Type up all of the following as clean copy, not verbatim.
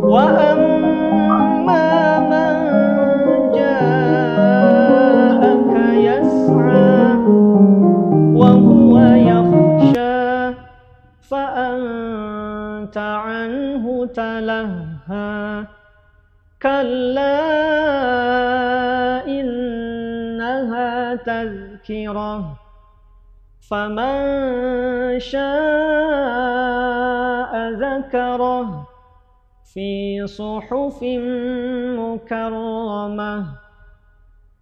وأما من جاءك يسعى وهو يخشى فأنت عنه تلهى كلا إنها تذكرة فمن شاء ذكره في صحف مكرمة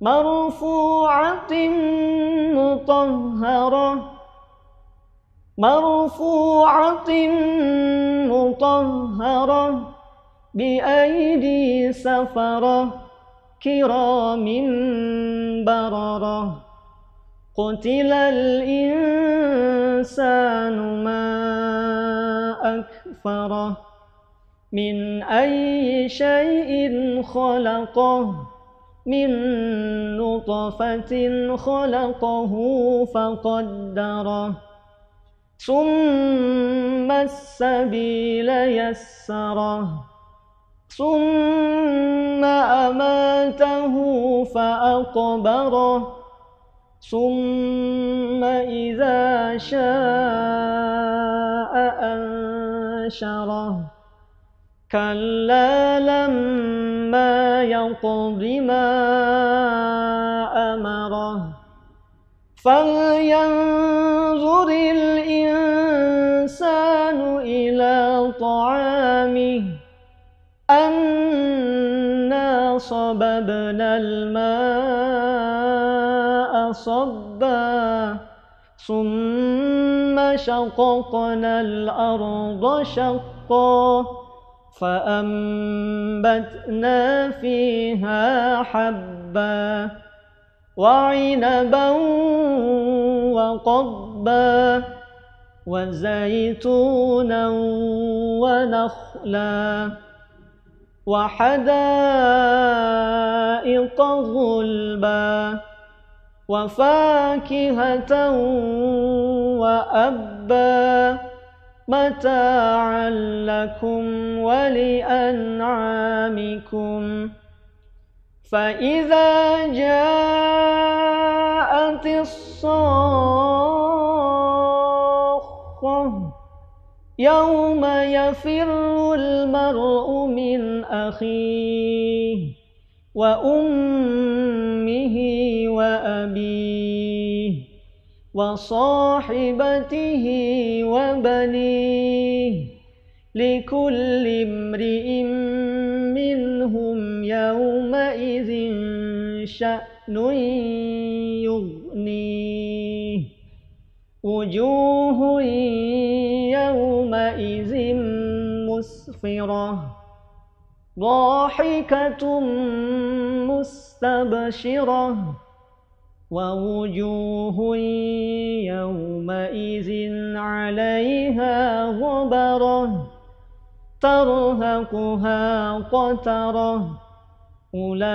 مرفوعة مطهرة بأيدي سفرة كرام بررة قتل الإنسان ما أكفره من أي شيء خلقه من نطفة خلقه فقدره ثم السبيل يسره ثم أماته فأقبره ثم إذا شاء أنشره كلا لما يقض ما أمره فلينظر الإنسان إلى طعامه أنا صببنا الماء صبا ثم شققنا الأرض شقا فأنبتنا فيها حبا وعنبا وقضبا وزيتونا ونخلا وحدائق غلبا وفاكهة وأبا متاعا لكم ولأنعامكم فإذا جاءت الصاخة يوم يفر المرء من أخيه وأمه وأبيه وصاحبته وبنيه لكل امرئ منهم يومئذ شأن يغنيه وجوه يومئذ مسفرة ضاحكة مستبشرة ووجوه يومئذ عليها غبرة ترهقها قترة أولئك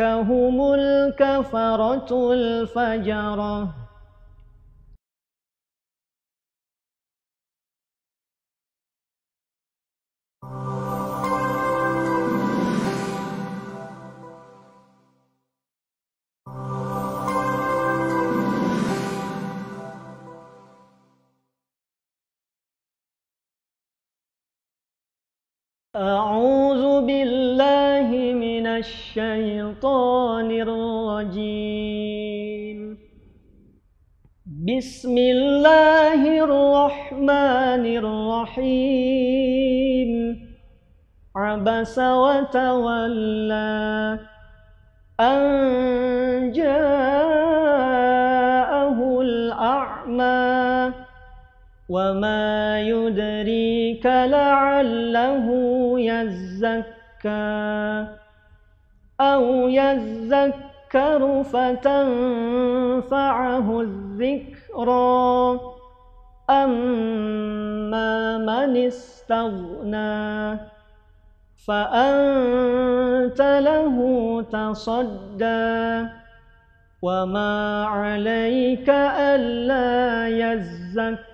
هم الكفرة الفجرة أعوذ بالله من الشيطان الرجيم بسم الله الرحمن الرحيم عبس وتولى أن جاءه الأعمى وما يدريك لعله يزكى أو يذكر فتنفعه الذكرى أما من استغنى فأنت له تصدى وما عليك ألا يزكى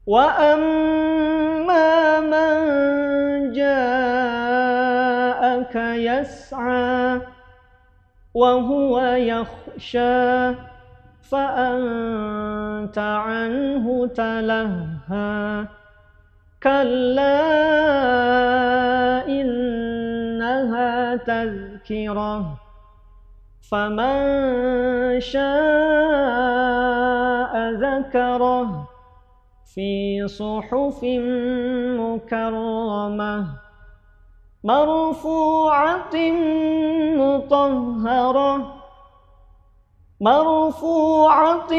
وأما جاءك يسعى وهو يخشى فأنت عنه تلهى كلا إنها تذكرة فمن شاء ذكره في صحف مكرمة مرفوعة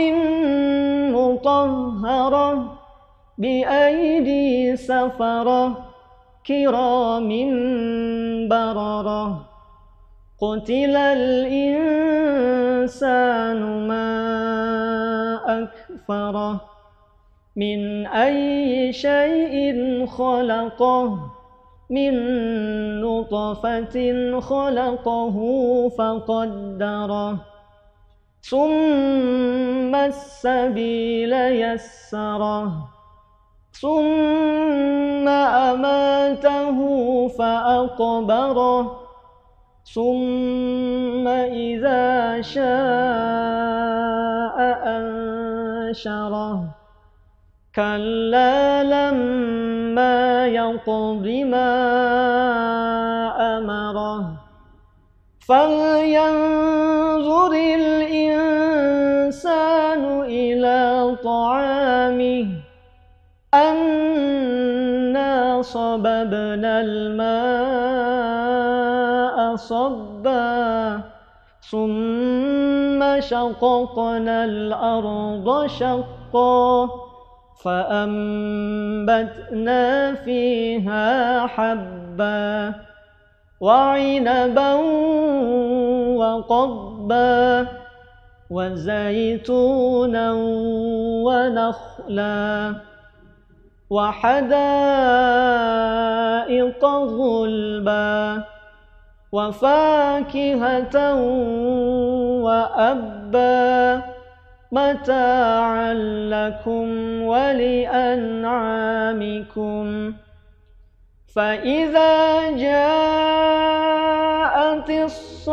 مطهرة بأيدي سفرة كرام بررة قتل الإنسان ما أكفره من أي شيء خلقه من نطفة خلقه فقدره ثم السبيل يسره ثم أماته فأقبره ثم إذا شاء أنشره كلا لما يقض ما أمره فلينظر الإنسان إلى طعامه أنا صببنا الماء صبا ثم شققنا الأرض شقا فأنبتنا فيها حبا وعنبا وقضبا وزيتونا ونخلا وحدائق غلبا وفاكهة وأبا متاعا لكم ولأنعامكم فإذا جاءت الصاخة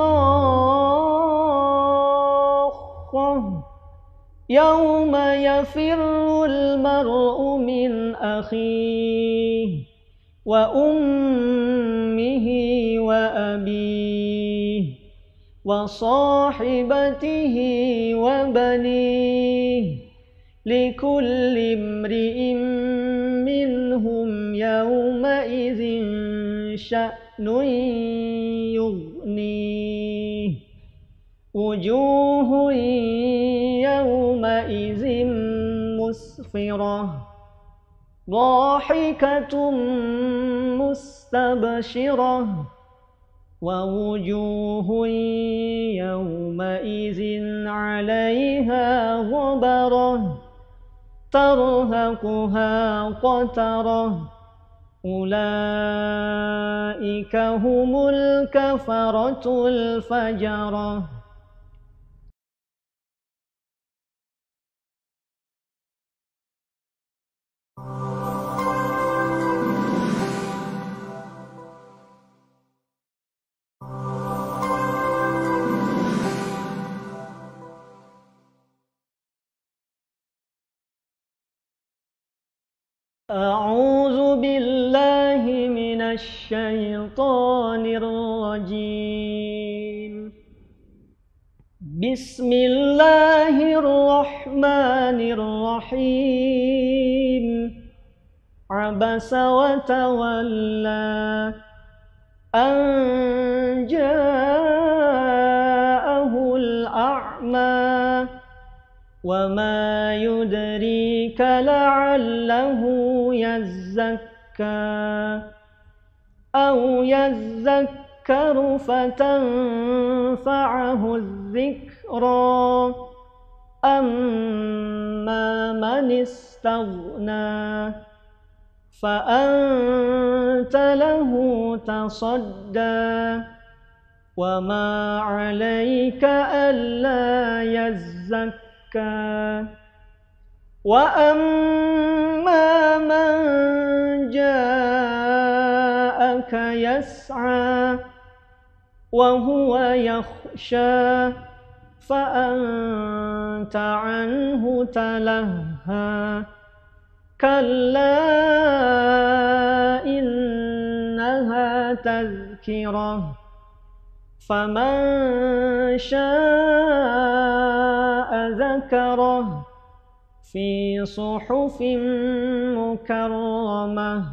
يوم يفر المرء من أخيه وأمه وأبيه وصاحبته وبنيه لكل امرئ منهم يومئذ شأن يغنيه وجوه يومئذ مسفرة ضاحكة مستبشرة ووجوه يومئذ عليها غبرة ترهقها قترة أولئك هم الكفرة الفجرة أعوذ بالله من الشيطان الرجيم بسم الله الرحمن الرحيم عبس وتولى أن جاءه الأعمى وما يدريك لعله يزكى أو يذكر فتنفعه الذكرى أما من استغنى فأنت له تصدى وما عليك ألا يزكى وأما من جاءك يسعى وهو يخشى فأنت عنه تلهى كلا إنها تذكرة فمن شاء ذكره في صحف مكرمة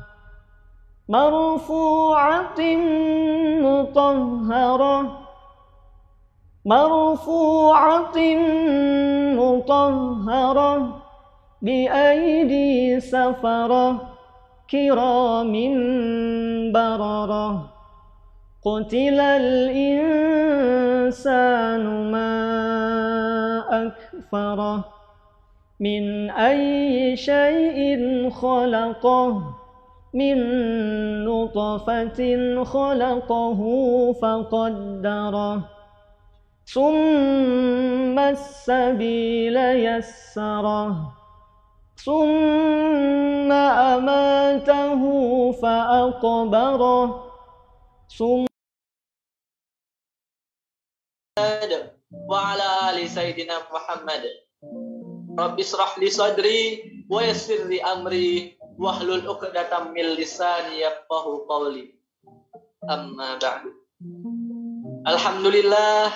مرفوعة مطهرة بأيدي سفرة كرام بررة قتل الإنسان ما أكفره من أي شيء خلقه من نطفة خلقه فقدره ثم السبيل يسره ثم أماته فأقبره ثم وعلى آل سيدنا محمد رب اشرح لي صدري ويسر لي أمري wahlul 'uqdatam min lisani yafqahu qawli. Amma ba'du. Alhamdulillah,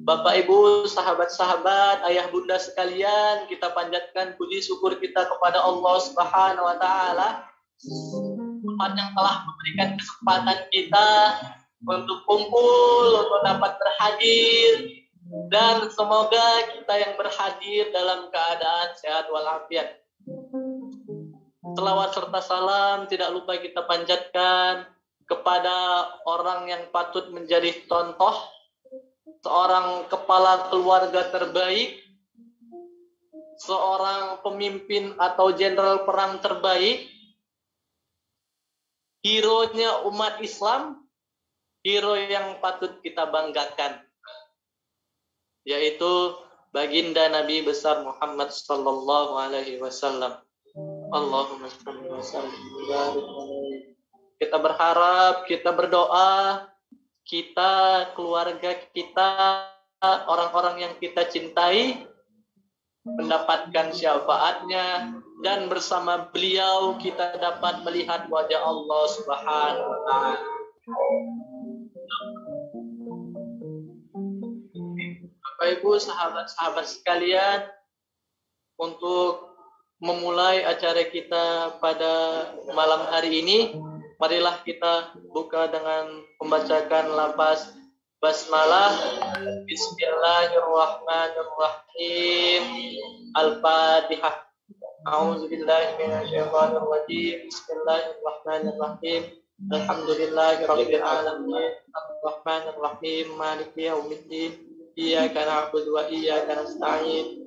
Bapak Ibu, sahabat-sahabat, ayah bunda sekalian, kita panjatkan puji syukur kita kepada Allah Subhanahu wa taala yang telah memberikan kesempatan kita untuk kumpul, untuk dapat berhadir, dan semoga kita yang berhadir dalam keadaan sehat walafiat. Selawat serta salam tidak lupa kita panjatkan kepada orang yang patut menjadi contoh, seorang kepala keluarga terbaik, seorang pemimpin atau jenderal perang terbaik, hero-nya umat Islam, hero yang patut kita banggakan, yaitu baginda Nabi besar Muhammad sallallahu alaihi wasallam. Allahumma shalli wa sallim. Kita berharap, kita berdoa, kita, keluarga kita, orang-orang yang kita cintai mendapatkan syafaatnya, dan bersama beliau kita dapat melihat wajah Allah Subhanahu wa taala. Bapak Ibu, sahabat-sahabat sekalian, untuk memulai acara kita pada malam hari ini, marilah kita buka dengan membacakan lafaz basmalah. Bismillahirrahmanirrahim. Al-Fatihah. A'udzubillahi minasyaitonir rajim. Bismillahirrahmanirrahim. Alhamdulillahirabbil alamin. Arrahmanir rahim. Maliki yaumiddin. Iyyaka na'budu wa iyyaka nasta'in.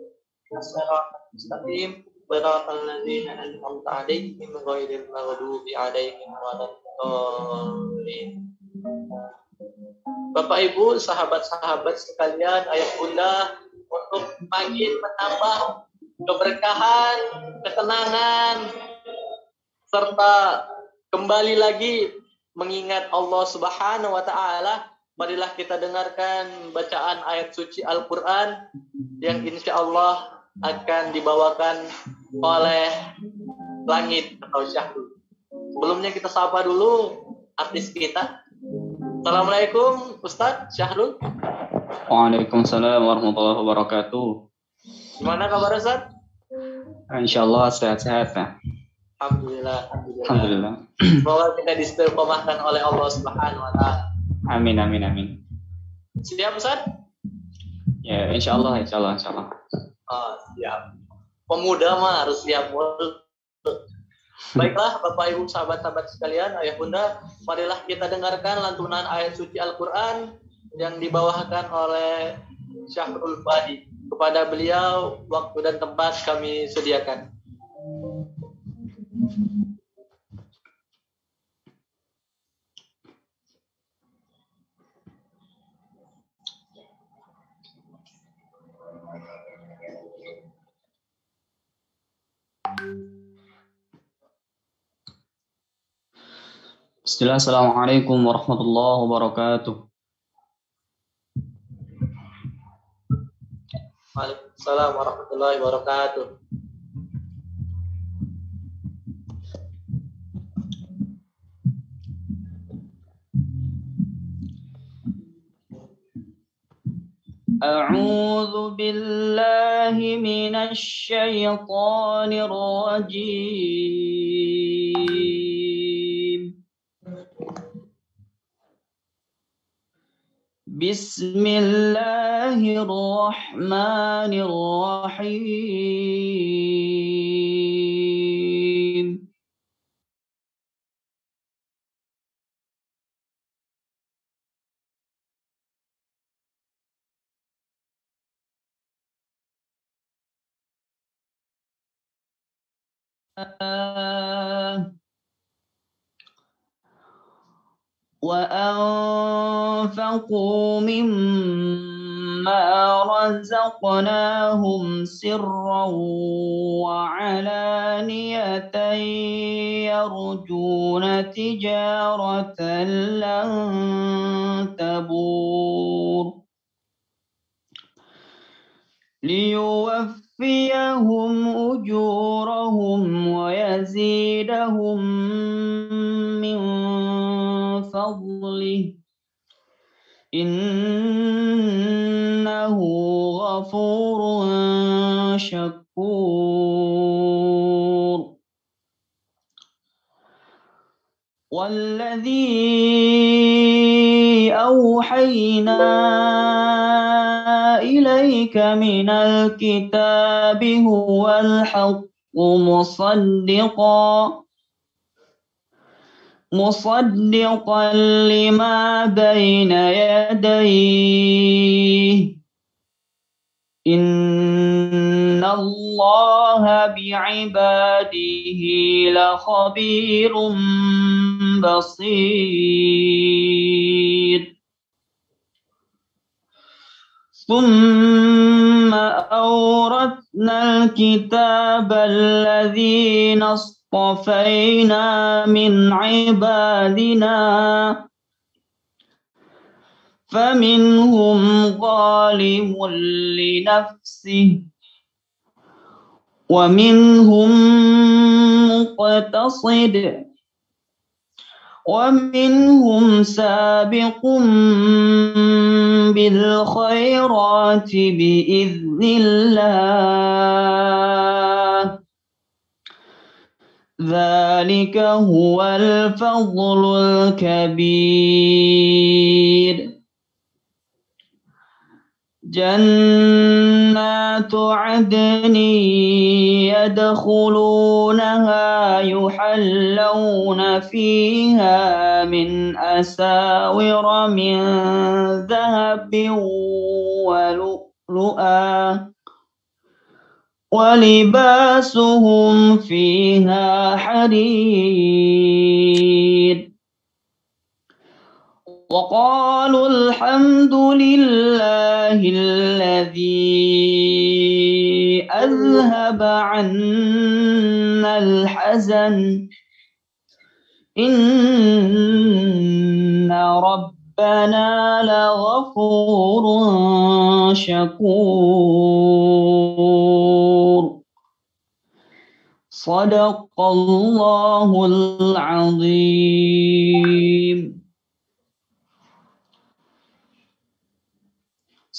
Shiratal mustaqim. Shiratal ladzina an'amta 'alaihim ghairil maghdubi 'alaihim waladdallin. Bapak Ibu, sahabat-sahabat sekalian, ayah bunda, untuk makin menambah keberkahan, ketenangan, serta kembali lagi mengingat Allah Subhanahu wa taala, marilah kita dengarkan bacaan ayat suci Al-Qur'an yang insya Allah akan dibawakan oleh Langit atau Syahrul. Sebelumnya kita sapa dulu artis kita. Assalamualaikum Ustadz Syahrul. Waalaikumsalam warahmatullahi wabarakatuh. Gimana kabar Ustadz? Insyaallah sehat-sehat ya. Alhamdulillah. Semoga kita diistiqomahkan oleh Allah Subhanahu wa taala. Amin. Siap Ustadz? Ya, insyaallah. Oh, siap. Pemuda mah harus siap mulu. Baiklah Bapak Ibu sahabat-sahabat sekalian, ayah bunda, marilah kita dengarkan lantunan ayat suci Al-Qur'an yang dibawakan oleh Syahrul Badi. Kepada beliau waktu dan tempat kami sediakan. Bismillah, assalamualaikum warahmatullahi wabarakatuh. Waalaikumsalam warahmatullahi wabarakatuh. أعوذ بالله من الشيطان الرجيم. بسم الله الرحمن الرحيم. وأنفقوا مما رزقناهم سرا وعلانية يرجون تجارة لن تبور ليوفيهم أجورهم ويزيدهم من فضله إنه غفور شكور. والذي أوحينا إليك من الكتاب هو الحق مصدقا لما بين يديه إن الله بعباده لخبير بصير. ثم أورثنا الكتاب الذين اصطفينا من عبادنا فمنهم ظالم لنفسه ومنهم مقتصد ومنهم سابق بالخيرات بإذن الله ذلك هو الفضل الكبير. جنات عدن يدخلونها يحلون فيها من أساور من ذهب ولؤلؤا ولباسهم فيها حرير. وقالوا الحمد لله الذي أذهب عنا الحزن إن ربنا لغفور شكور. صدق الله العظيم.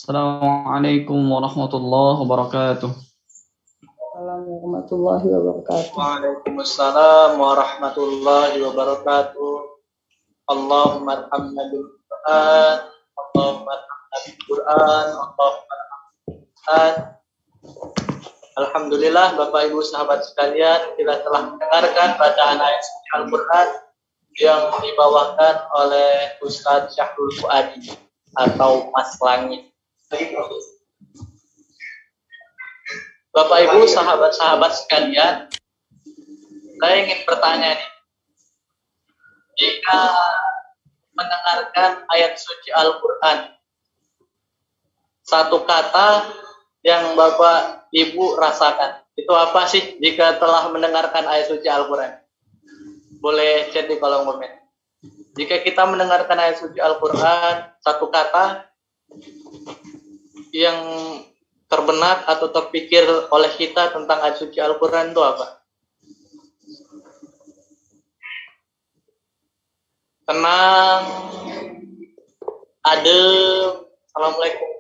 Assalamualaikum warahmatullahi wabarakatuh. Warahmatullahi wabarakatuh. Waalaikumsalam warahmatullahi wabarakatuh. Allahumma arhamna bil Qur'an, Allahumma arhamna bil Qur'an, Allahumma arhamna bil Qur'an. Alhamdulillah Bapak Ibu sahabat sekalian, kita telah mendengarkan bacaan ayat suci Al-Qur'an yang dibawakan oleh Ustadz Syahrul Fuadi atau Mas Langit. Bapak Ibu sahabat-sahabat sekalian, saya ingin bertanya nih, jika mendengarkan ayat suci Al-Quran, satu kata yang Bapak Ibu rasakan, itu apa sih jika telah mendengarkan ayat suci Al-Quran? Boleh chat di kolom komen. Jika kita mendengarkan ayat suci Al-Quran, satu kata yang terbenak atau terpikir oleh kita tentang ayat suci Al-Quran itu apa? Tenang, adem. Assalamualaikum.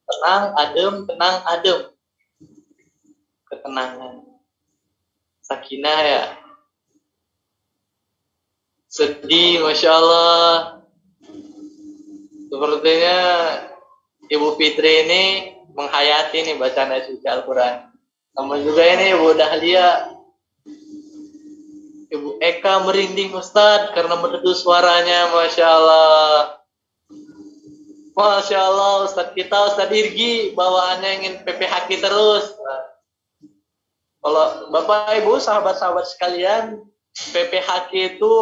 Tenang, adem. Ketenangan. Sakinah ya. Sedih, Masya Allah. Sepertinya Ibu Fitri ini menghayati nih bacaan ayat suci Al-Quran. Sama juga ini Ibu Dahlia. Ibu Eka merinding Ustadz karena merdu suaranya. Masya Allah. Masya Allah, Ustadz kita, Ustadz Irgi, bawaannya ingin PPHQ terus. Kalau Bapak Ibu, sahabat-sahabat sekalian, PPHQ itu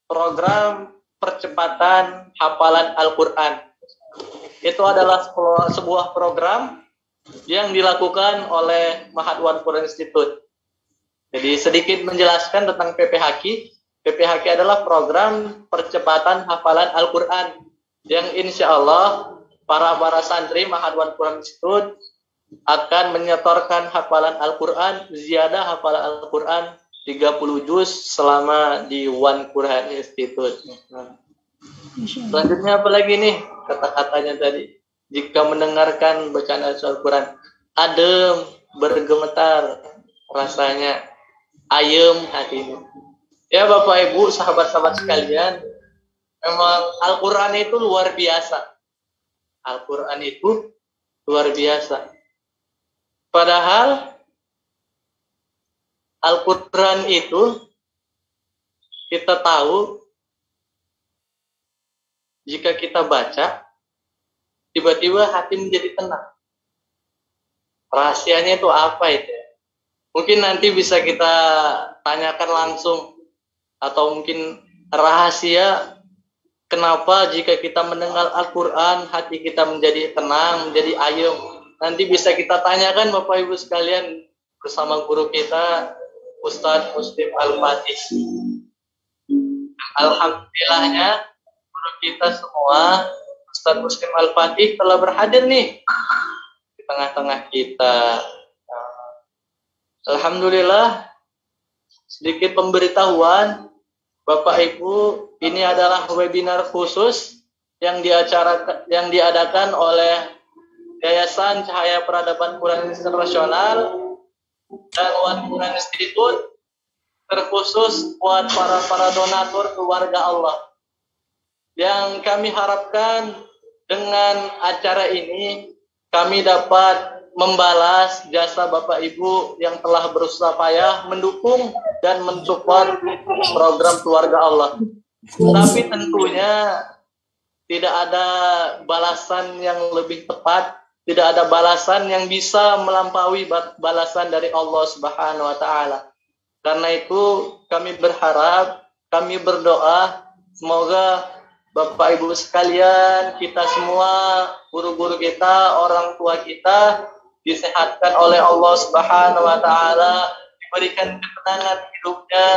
program percepatan hafalan Al-Quran. Itu adalah sebuah program yang dilakukan oleh Mahadwan Quran Institute. Jadi sedikit menjelaskan tentang PPHQ. PPHQ adalah program percepatan hafalan Al-Quran yang insya Allah para santri Mahadwan Quran Institute akan menyetorkan hafalan Al-Quran, ziyadah hafalan Al-Quran 30 juz selama di One Quran Institute. Selanjutnya apa lagi nih kata-katanya tadi? Jika mendengarkan bacaan Al-Quran, adem, bergemetar rasanya, ayem hatinya. Ya Bapak Ibu, sahabat-sahabat sekalian, memang Al-Quran itu luar biasa. Al-Quran itu luar biasa. Padahal Al-Quran itu kita tahu jika kita baca, tiba-tiba hati menjadi tenang. Rahasianya itu apa itu? Mungkin nanti bisa kita tanyakan langsung, atau mungkin rahasia kenapa jika kita mendengar Al-Quran hati kita menjadi tenang, menjadi ayem. Nanti bisa kita tanyakan Bapak Ibu sekalian bersama guru kita Ustadz Muslim Al-Fatih. Alhamdulillahnya guru kita semua Ustadz Muslim Al-Fatih telah berhadir nih di tengah-tengah kita. Alhamdulillah, sedikit pemberitahuan Bapak Ibu, ini adalah webinar khusus yang diadakan oleh Yayasan Cahaya Peradaban Quran Internasional dan One Quran Institute, terkhusus buat para donatur keluarga Allah. Yang kami harapkan dengan acara ini kami dapat membalas jasa Bapak Ibu yang telah berusaha payah mendukung dan mensupport program keluarga Allah. Tapi tentunya tidak ada balasan yang lebih tepat, tidak ada balasan yang bisa melampaui balasan dari Allah Subhanahu wa taala. Karena itu kami berharap, kami berdoa semoga Bapak Ibu sekalian, kita semua, guru-guru kita, orang tua kita disehatkan oleh Allah Subhanahu wa taala, diberikan ketenangan hidupnya.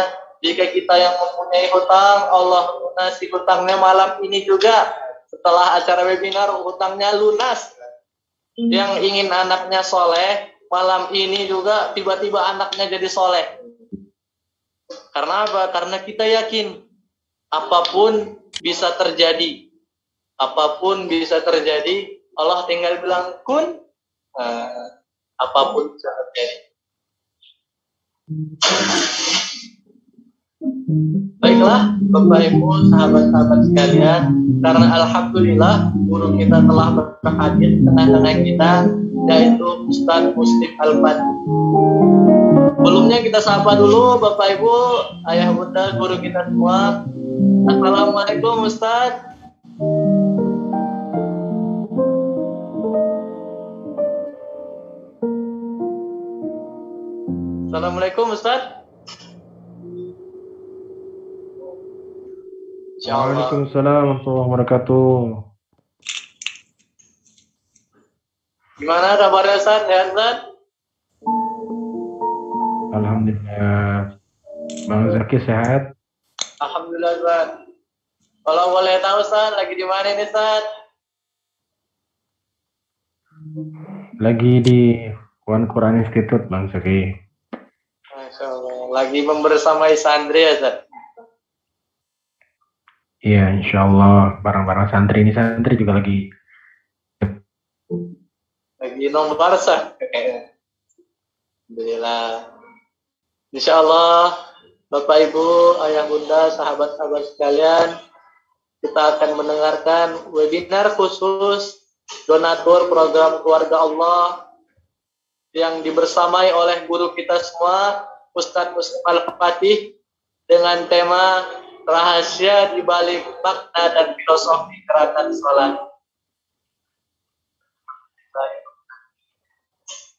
Jika kita yang mempunyai hutang, Allah lunasi hutangnya malam ini juga. Setelah acara webinar, hutangnya lunas. Yang ingin anaknya soleh, malam ini juga tiba-tiba anaknya jadi soleh. Karena apa? Karena kita yakin apapun bisa terjadi. Apapun bisa terjadi. Allah tinggal bilang kun, apapun bisa terjadi. Baiklah Bapak Ibu, sahabat-sahabat sekalian, karena alhamdulillah guru kita telah berhadir di tengah-tengah kita, yaitu Ustadz Muslim Al-Fatih. Sebelumnya kita sapa dulu Bapak Ibu, ayah bunda, guru kita semua. Assalamualaikum Ustadz. Assalamualaikum Ustadz. Waalaikumsalam warahmatullahi wabarakatuh. Gimana kabarnya Ustadz? Sehat Ustadz? Alhamdulillah. Bang Zaki sehat? Alhamdulillah Ustadz. Kalau boleh tahu Ustadz, lagi di mana ini Ustadz? Lagi di One Quran Institute, Bang Zaki. Masya Allah. Lagi membersamai santri ya, Ustaz? Iya, insya Allah barang-barang santri ini, santri juga lagi. Lagi nomor sah. Alhamdulillah. Insya Allah, Bapak Ibu, Ayah Bunda, sahabat-sahabat sekalian, kita akan mendengarkan webinar khusus donatur program Keluarga Allah yang dibersamai oleh guru kita semua, Ustadz Muslim Al-Fatih, dengan tema rahasia di balik makna dan filosofi gerakan sholat.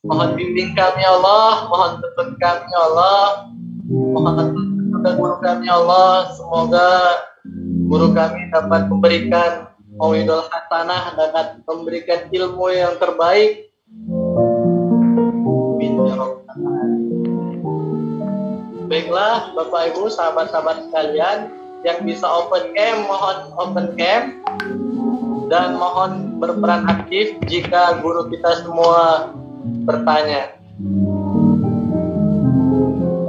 Mohon bimbing kami Allah, mohon tuntun kami Allah, mohon tuntun guru kami Allah. Semoga guru kami dapat memberikan mauidul hasanah, dapat memberikan ilmu yang terbaik. Baiklah, Bapak Ibu, sahabat-sahabat sekalian, yang bisa open cam, mohon open cam, dan mohon berperan aktif jika guru kita semua bertanya.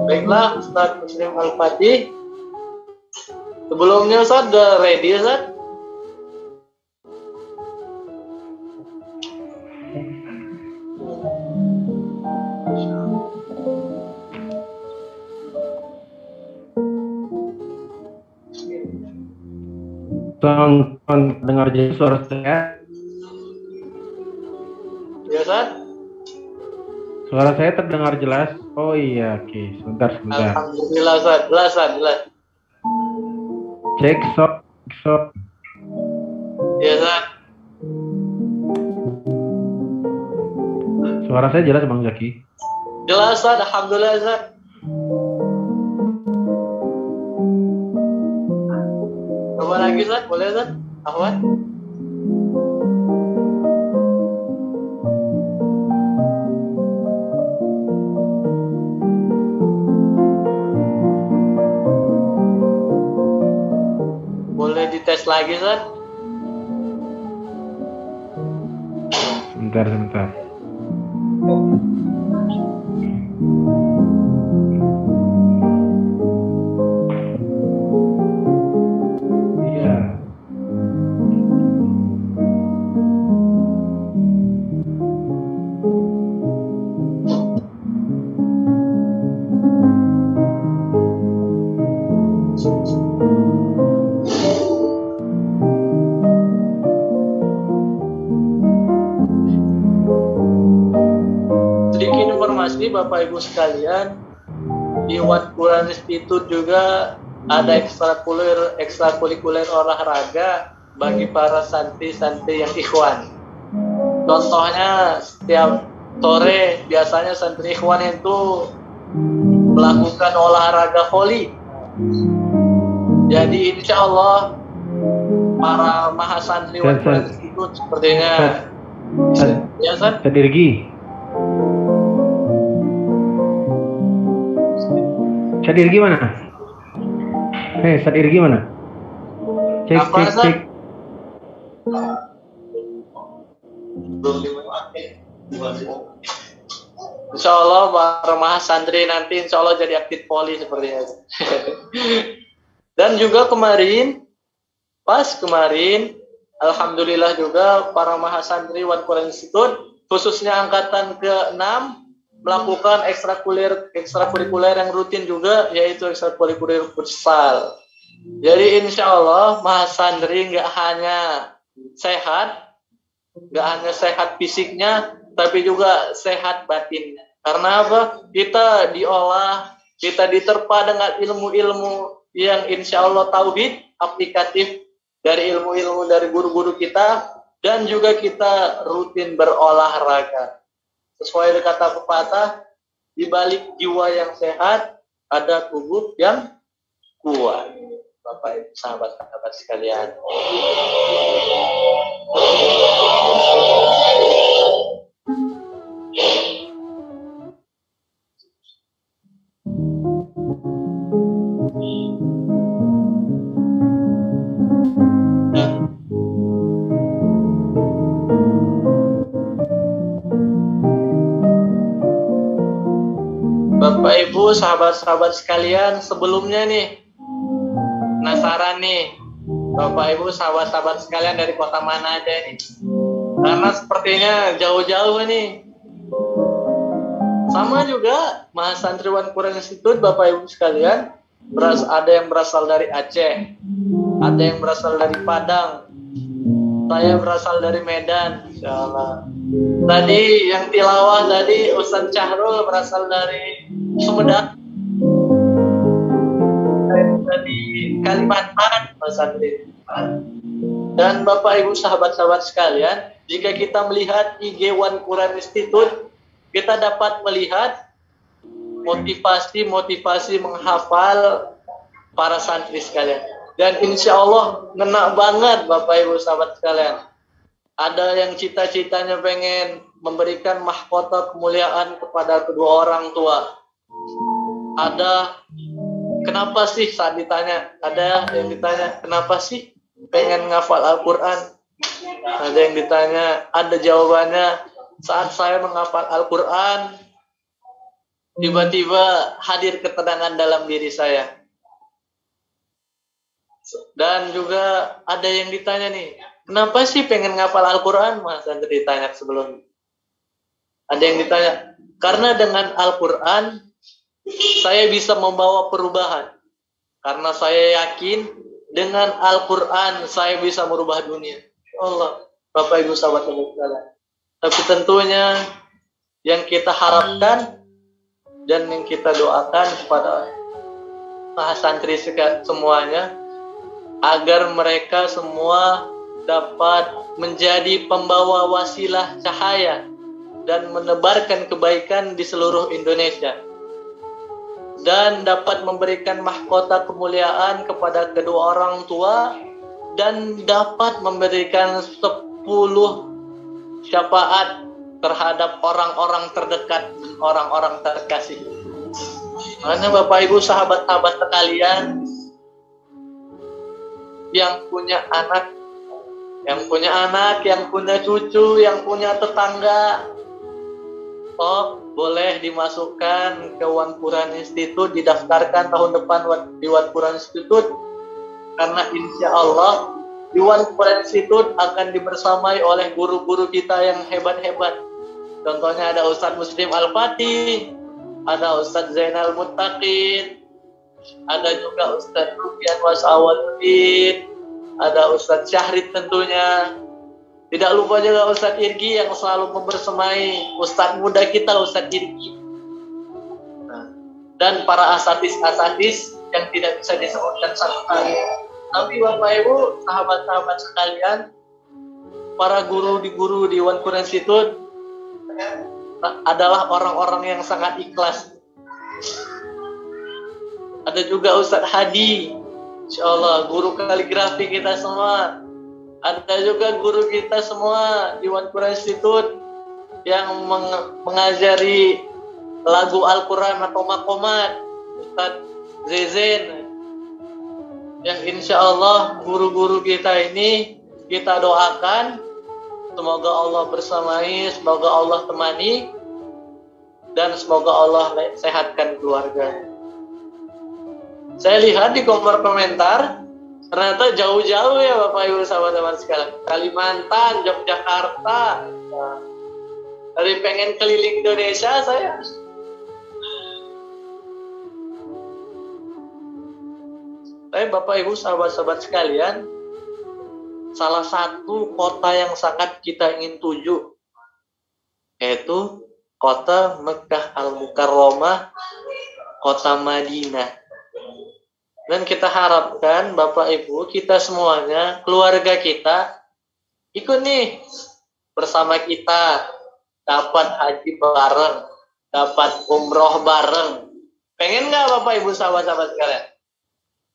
Baiklah, Ustadz Muslim Al-Fatih. Sebelumnya Ustadz udah ready, Ustadz? Tolong dengar jelas suara saya. Ya, Ustadz? Suara saya terdengar jelas. Oh iya, oke. Sebentar. Alhamdulillah, Ustadz. Jelas. Cek sok. Ya, Ustadz. Suara saya jelas, Bang Zaki. Jelas, Ustadz. Alhamdulillah, Ustadz. Coba lagi, Ustadz. Boleh, Ustadz? Ahwan? Boleh dites lagi, Ustadz? Sebentar. Iya. Sedikit informasi Bapak Ibu sekalian, di One Quran Institute juga ada ekstrakurikuler olahraga bagi para santri-santri yang ikhwan. Contohnya setiap sore biasanya santri ikhwan itu melakukan olahraga voli. Jadi insya Allah para mahasantri One Quran Institute sepertinya ya, Ustaz? Sadirgi mana? Sadirgi mana? Cek. Insya Allah para mahasantri nanti insya Allah jadi aktif poli sepertinya. Dan juga kemarin, alhamdulillah juga para mahasantri One Quran Institute khususnya angkatan ke-6 melakukan ekstrakurikuler yang rutin juga, yaitu ekstrakurikuler futsal. Jadi insya Allah mahasantri nggak hanya sehat fisiknya, tapi juga sehat batinnya. Karena apa? Kita diolah, kita diterpa dengan ilmu-ilmu yang insya Allah tauhid, aplikatif dari ilmu-ilmu dari guru-guru kita, dan juga kita rutin berolahraga. Sesuai dengan kata pepatah, di balik jiwa yang sehat ada tubuh yang kuat. Bapak Ibu sahabat-sahabat sekalian. Bapak Ibu, sahabat-sahabat sekalian, sebelumnya nih, penasaran nih, Bapak Ibu, sahabat-sahabat sekalian dari kota mana aja nih? Karena sepertinya jauh-jauh nih. Sama juga, Mahasantriwan Quran Institute, Bapak Ibu sekalian, ada yang berasal dari Aceh, ada yang berasal dari Padang, saya berasal dari Medan, insyaallah. Tadi yang tilawah tadi Ustaz Syahrul berasal dari Sumedang, dari Kalimantan, Mas Andri. Dan Bapak Ibu sahabat-sahabat sekalian, jika kita melihat IG One Quran Institute, kita dapat melihat motivasi menghafal para santri sekalian. Dan insya Allah ngena banget Bapak Ibu sahabat sekalian. Ada yang cita-citanya pengen memberikan mahkota kemuliaan kepada kedua orang tua. Ada, kenapa sih saat ditanya, ada yang ditanya, kenapa sih pengen ngafal Al-Quran? Ada yang ditanya, ada jawabannya, saat saya menghafal Al-Quran, tiba-tiba hadir ketenangan dalam diri saya. Dan juga ada yang ditanya nih, kenapa sih pengen ngafal Al-Quran? Mas Andri ditanya sebelumnya. Ada yang ditanya, karena dengan Al-Quran saya bisa membawa perubahan. Karena saya yakin dengan Al-Quran saya bisa merubah dunia. Allah, Bapak Ibu sahabat sekalian. Tapi tentunya yang kita harapkan dan yang kita doakan kepada para santri semuanya, agar mereka semua dapat menjadi pembawa wasilah cahaya dan menebarkan kebaikan di seluruh Indonesia, dan dapat memberikan mahkota kemuliaan kepada kedua orang tua, dan dapat memberikan 10 syafaat terhadap orang-orang terdekat dan orang-orang terkasih. Karena Bapak Ibu sahabat-sahabat sekalian, yang punya anak, yang punya cucu, yang punya tetangga, boleh dimasukkan ke One Quran Institute, didaftarkan tahun depan di One Quran Institute, karena insya Allah di One Quran Institute akan dibersamai oleh guru-guru kita yang hebat-hebat. Contohnya ada Ustadz Muslim Al-Fatih, ada Ustadz Zainal Muttaqin, ada juga Ustadz Rufian Wasawaluddin, ada Ustadz Syahrid tentunya. Tidak lupa juga Ustadz Irgi yang selalu membersamai Ustadz muda kita, Ustadz Irgi. Dan para asatis-asatis yang tidak bisa disebutkan satu-satu. Tapi Bapak Ibu, sahabat-sahabat sekalian, para guru di One Quran Institute adalah orang-orang yang sangat ikhlas. Ada juga Ustadz Hadi, insya Allah, guru kaligrafi kita semua. Ada juga guru kita semua di One Quran Institute yang mengajari lagu Al-Quran atau makomat, Ustadz Zezen. Yang insya Allah guru-guru kita ini kita doakan semoga Allah bersamai, semoga Allah temani, dan semoga Allah sehatkan keluarganya. Saya lihat di kolom komentar ternyata jauh-jauh ya Bapak Ibu sahabat-sahabat sekalian, Kalimantan, Yogyakarta. Dari pengen keliling Indonesia saya. Tapi Bapak Ibu sahabat-sahabat sekalian, salah satu kota yang sangat kita ingin tuju yaitu kota Mekkah Al-Mukarramah, kota Madinah. Dan kita harapkan Bapak Ibu, kita semuanya, keluarga kita ikut nih bersama kita, dapat haji bareng, dapat umroh bareng. Pengen nggak Bapak Ibu sahabat-sahabat sekalian?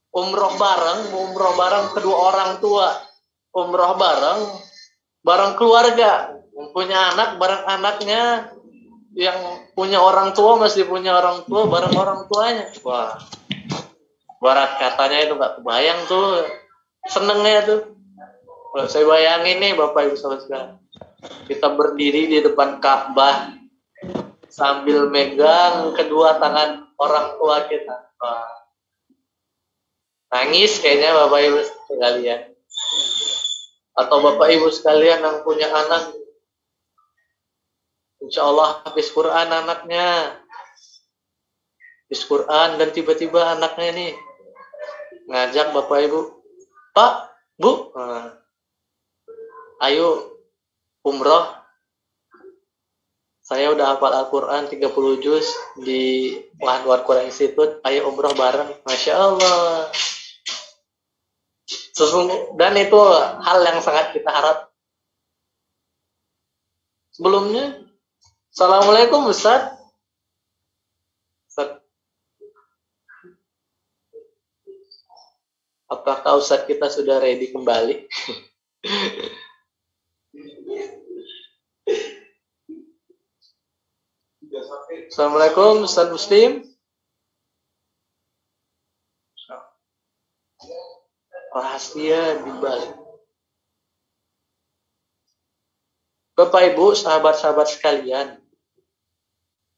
Umroh bareng kedua orang tua, umroh bareng keluarga, yang punya anak bareng anaknya, yang punya orang tua masih punya orang tua bareng orang tuanya. Wah, barat katanya itu nggak kebayang tuh, senengnya tuh. Kalau saya bayangin nih Bapak Ibu sahabat sekalian, kita berdiri di depan Ka'bah sambil megang kedua tangan orang tua kita. Wah. Nangis kayaknya Bapak Ibu sekalian. Atau Bapak Ibu sekalian yang punya anak, insya Allah habis Quran anaknya, habis Quran, dan tiba-tiba anaknya ini ngajak Bapak Ibu, Pak, Bu, ayo umroh. Saya udah hafal Al-Quran 30 juz di Muhammad Quran Institute, ayo umroh bareng. Masya Allah. Dan itu hal yang sangat kita harap. Sebelumnya, Assalamualaikum Ustaz. Ustaz. Apakah Ustaz kita sudah ready kembali? Assalamualaikum Ustaz Muslim. Rahasia di balik. Bapak Ibu, sahabat-sahabat sekalian,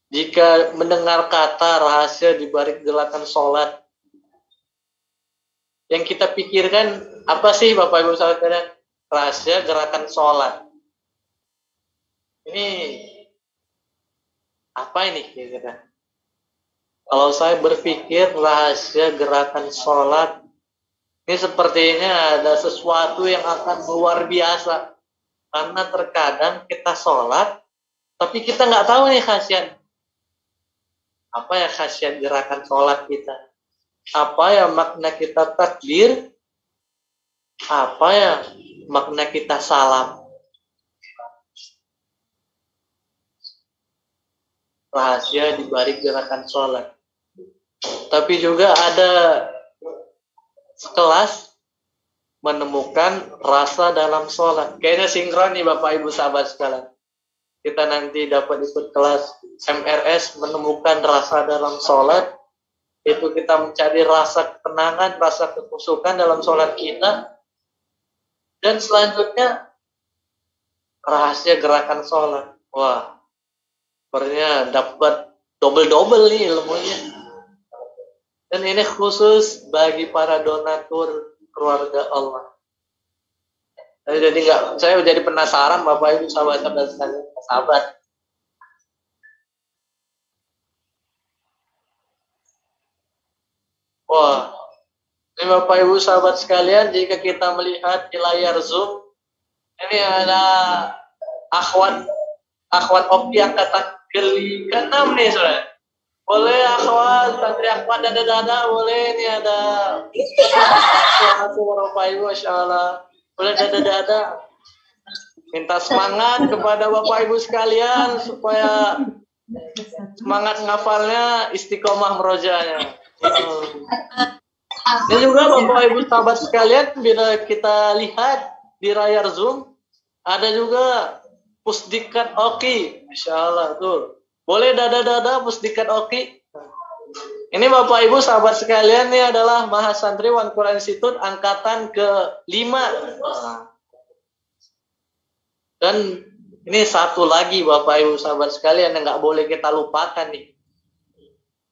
jika mendengar kata rahasia di balik gerakan sholat, yang kita pikirkan apa sih Bapak Ibu sahabat sekalian? Rahasia gerakan sholat. Ini apa ini kira-kira? Kalau saya berpikir rahasia gerakan sholat, ini sepertinya ada sesuatu yang akan luar biasa. Karena terkadang kita sholat, tapi kita nggak tahu nih khasiat. Apa ya khasiat gerakan sholat kita? Apa ya makna kita takbir? Apa ya makna kita salam? Rahasia di balik gerakan sholat. Tapi juga ada sekelas menemukan rasa dalam sholat. Kayaknya sinkron nih Bapak Ibu sahabat sekalian. Kita nanti dapat ikut kelas MRS menemukan rasa dalam sholat. Itu kita mencari rasa ketenangan, rasa kekhusyukan dalam sholat kita. Dan selanjutnya rahasia gerakan sholat. Wah, sebenarnya dapat double-double nih ilmunya. Dan ini khusus bagi para donatur keluarga Allah. Saya jadi penasaran Bapak Ibu sahabat-sahabat sekalian, sahabat. Wah, ini Bapak Ibu sahabat sekalian, jika kita melihat di layar Zoom, ini ada akhwat Opti angkatan ke-6 nih saudara. Boleh akhwat, santri akhwat dada-dada, boleh ini ada. Assalamualaikum warahmatullahi wabarakatuh. Boleh dada-dada. Minta semangat kepada Bapak Ibu sekalian supaya semangat ngafalnya, istiqomah merojanya. Dan juga Bapak Ibu sahabat sekalian, bila kita lihat di layar Zoom, ada juga Pusdikat Oki. Masya Allah tuh. Boleh dada-dada Pusdikat Oki. Ini Bapak Ibu sahabat sekalian, ini adalah Mahasantriwan Quran Institute angkatan ke-5. Dan ini satu lagi Bapak Ibu sahabat sekalian yang nggak boleh kita lupakan nih.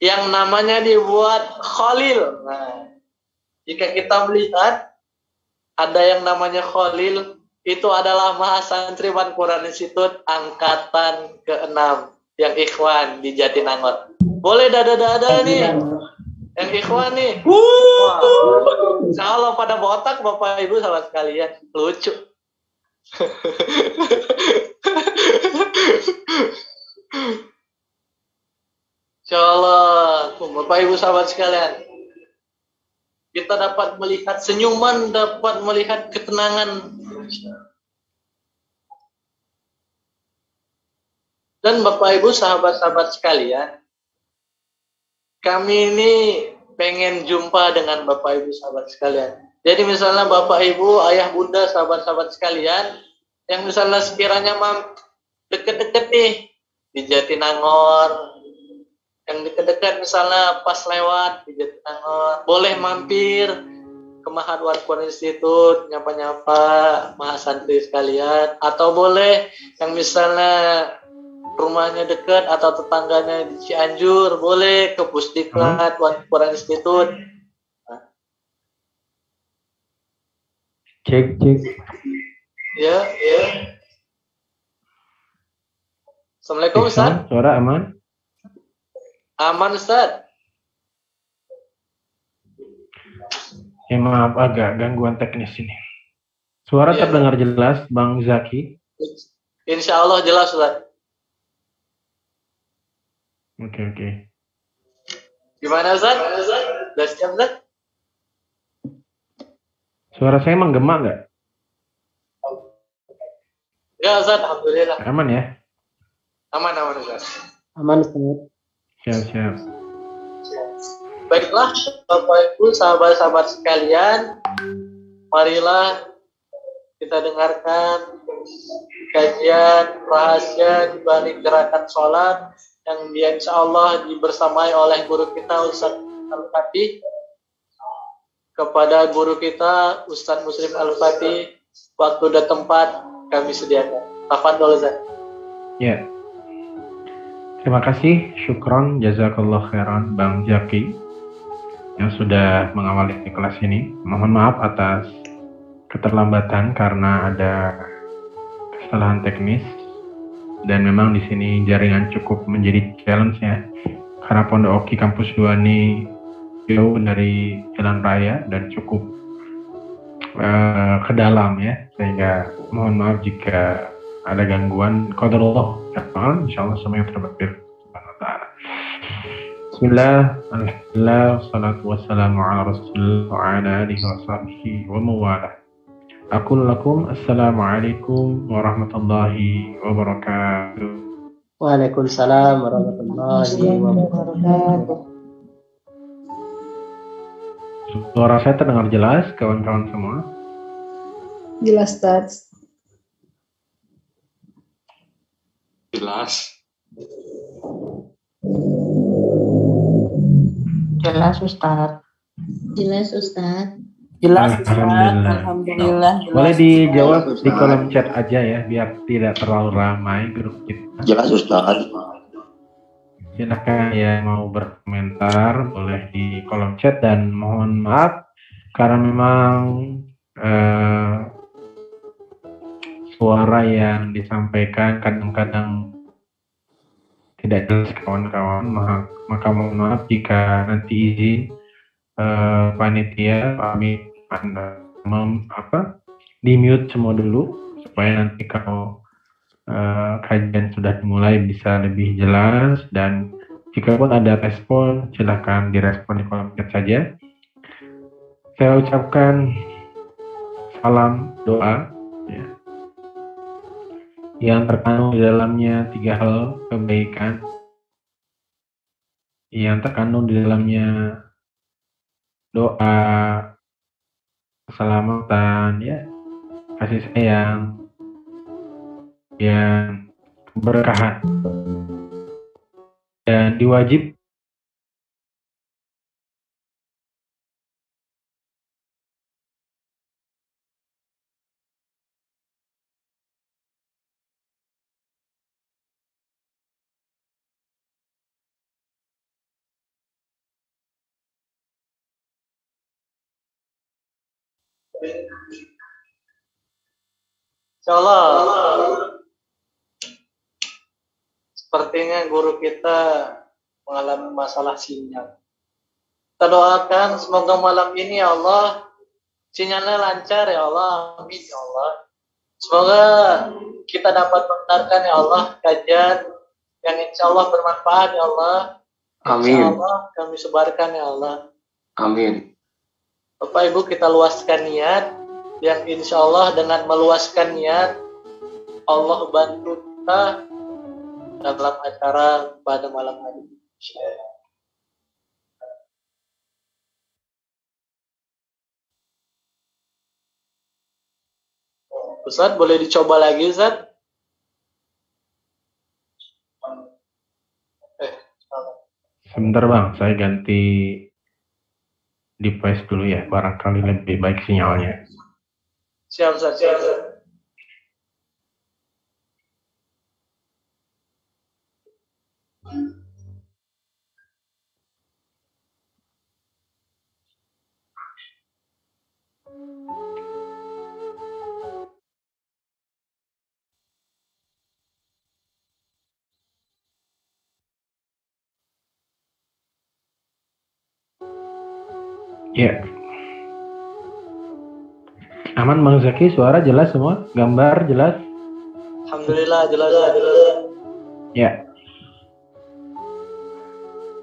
Yang namanya dibuat Khalil. Nah, jika kita melihat ada yang namanya Khalil, itu adalah Mahasantriwan Quran Institute angkatan ke-6. Yang ikhwan di Jatinangor. Boleh dada-dada nih. Yang ikhwan nih. Wah. Kalau pada botak Bapak Ibu sahabat sekalian. Lucu. Insyaallah Bapak Ibu sahabat sekalian, kita dapat melihat senyuman, dapat melihat ketenangan. Dan Bapak Ibu sahabat-sahabat sekalian, kami ini pengen jumpa dengan Bapak Ibu sahabat sekalian. Jadi misalnya Bapak Ibu, ayah bunda, sahabat-sahabat sekalian, yang misalnya sekiranya deket-deket nih di Jatinangor, yang deket-deket misalnya pas lewat di Jatinangor, boleh mampir ke Mahasantriwan Quran Institute, nyapa-nyapa mahasantri sekalian, atau boleh yang misalnya rumahnya dekat atau tetangganya di Cianjur, boleh ke Pusdiklat, Quran Institute. Cek. Ya. Assalamualaikum Ustaz. Suara aman? Aman Ustaz. Ya maaf, agak gangguan teknis ini. Suara terdengar jelas, Bang Zaki? Insya Allah jelas Ustaz. Oke. Gimana Ustaz? Sudah siap Ustaz? Suara saya menggema nggak? Ya Ustaz, alhamdulillah. Aman ya? Aman Ustaz. Aman Ustaz. Siap. Baiklah, Bapak Ibu, sahabat-sahabat sekalian, marilah kita dengarkan kajian rahasia di balik gerakan sholat yang dia insya Allah dibersamai oleh guru kita Ustaz Al-Fatih. Kepada guru kita Ustaz Muslim Al-Fatih, waktu dan tempat kami sediakan. Tafadhol Ustaz. Ya. Terima kasih, syukron, jazakallah khairan Bang Zaki yang sudah mengawali kelas ini. Mohon maaf atas keterlambatan karena ada kesalahan teknis dan memang di sini jaringan cukup menjadi challenge ya. Karena Pondok Oki Kampus 2 ini jauh dari jalan raya dan cukup ke dalam ya, sehingga mohon maaf jika ada gangguan. Qadarullah, insyaallah semua yang terbaik. Bismillah, alhamdulillah, wassalatu wassalamu ala rasulillah wa ala alihi wa sahbihi wa mawalah. Aqul lakum assalamualaikum warahmatullahi wabarakatuh. Waalaikumsalam warahmatullahi wabarakatuh. Suara saya terdengar jelas, kawan-kawan semua? Jelas, Ustaz. Jelas. Jelas, Ustaz. Jelas, Ustaz. Jelas, Alhamdulillah. Boleh dijawab di kolom chat aja ya, biar tidak terlalu ramai grup kita. Jelas, Ustaz. Silakan yang mau berkomentar boleh di kolom chat, dan mohon maaf karena memang suara yang disampaikan kadang-kadang tidak jelas kawan-kawan, maka mohon maaf jika nanti izin panitia kami di mute semua dulu supaya nanti kalau kajian sudah dimulai bisa lebih jelas, dan jika pun ada respon silakan direspon di kolom chat saja. Saya ucapkan salam doa ya, yang terkandung di dalamnya 3 hal kebaikan, yang terkandung di dalamnya doa keselamatan ya, kasih sayang, yang keberkahan, dan diwajib Insyaallah. Sepertinya guru kita mengalami masalah sinyal. Kita doakan semoga malam ini ya Allah sinyalnya lancar ya Allah. Amin ya Allah. Semoga kita dapat mendengarkan ya Allah kajian yang insya Allah bermanfaat ya Allah. Amin. Insya Allah kami sebarkan ya Allah. Amin. Bapak Ibu, kita luaskan niat yang insya Allah dengan meluaskan niat Allah bantu kita dalam acara pada malam hari. Ustaz, boleh dicoba lagi Ustaz? sebentar Bang, saya ganti device dulu ya, barangkali lebih baik sinyalnya. Siap Ustaz, siap Ustaz. Ya. Aman Bang Zaki, suara jelas semua? Gambar jelas? Alhamdulillah jelas. Ya.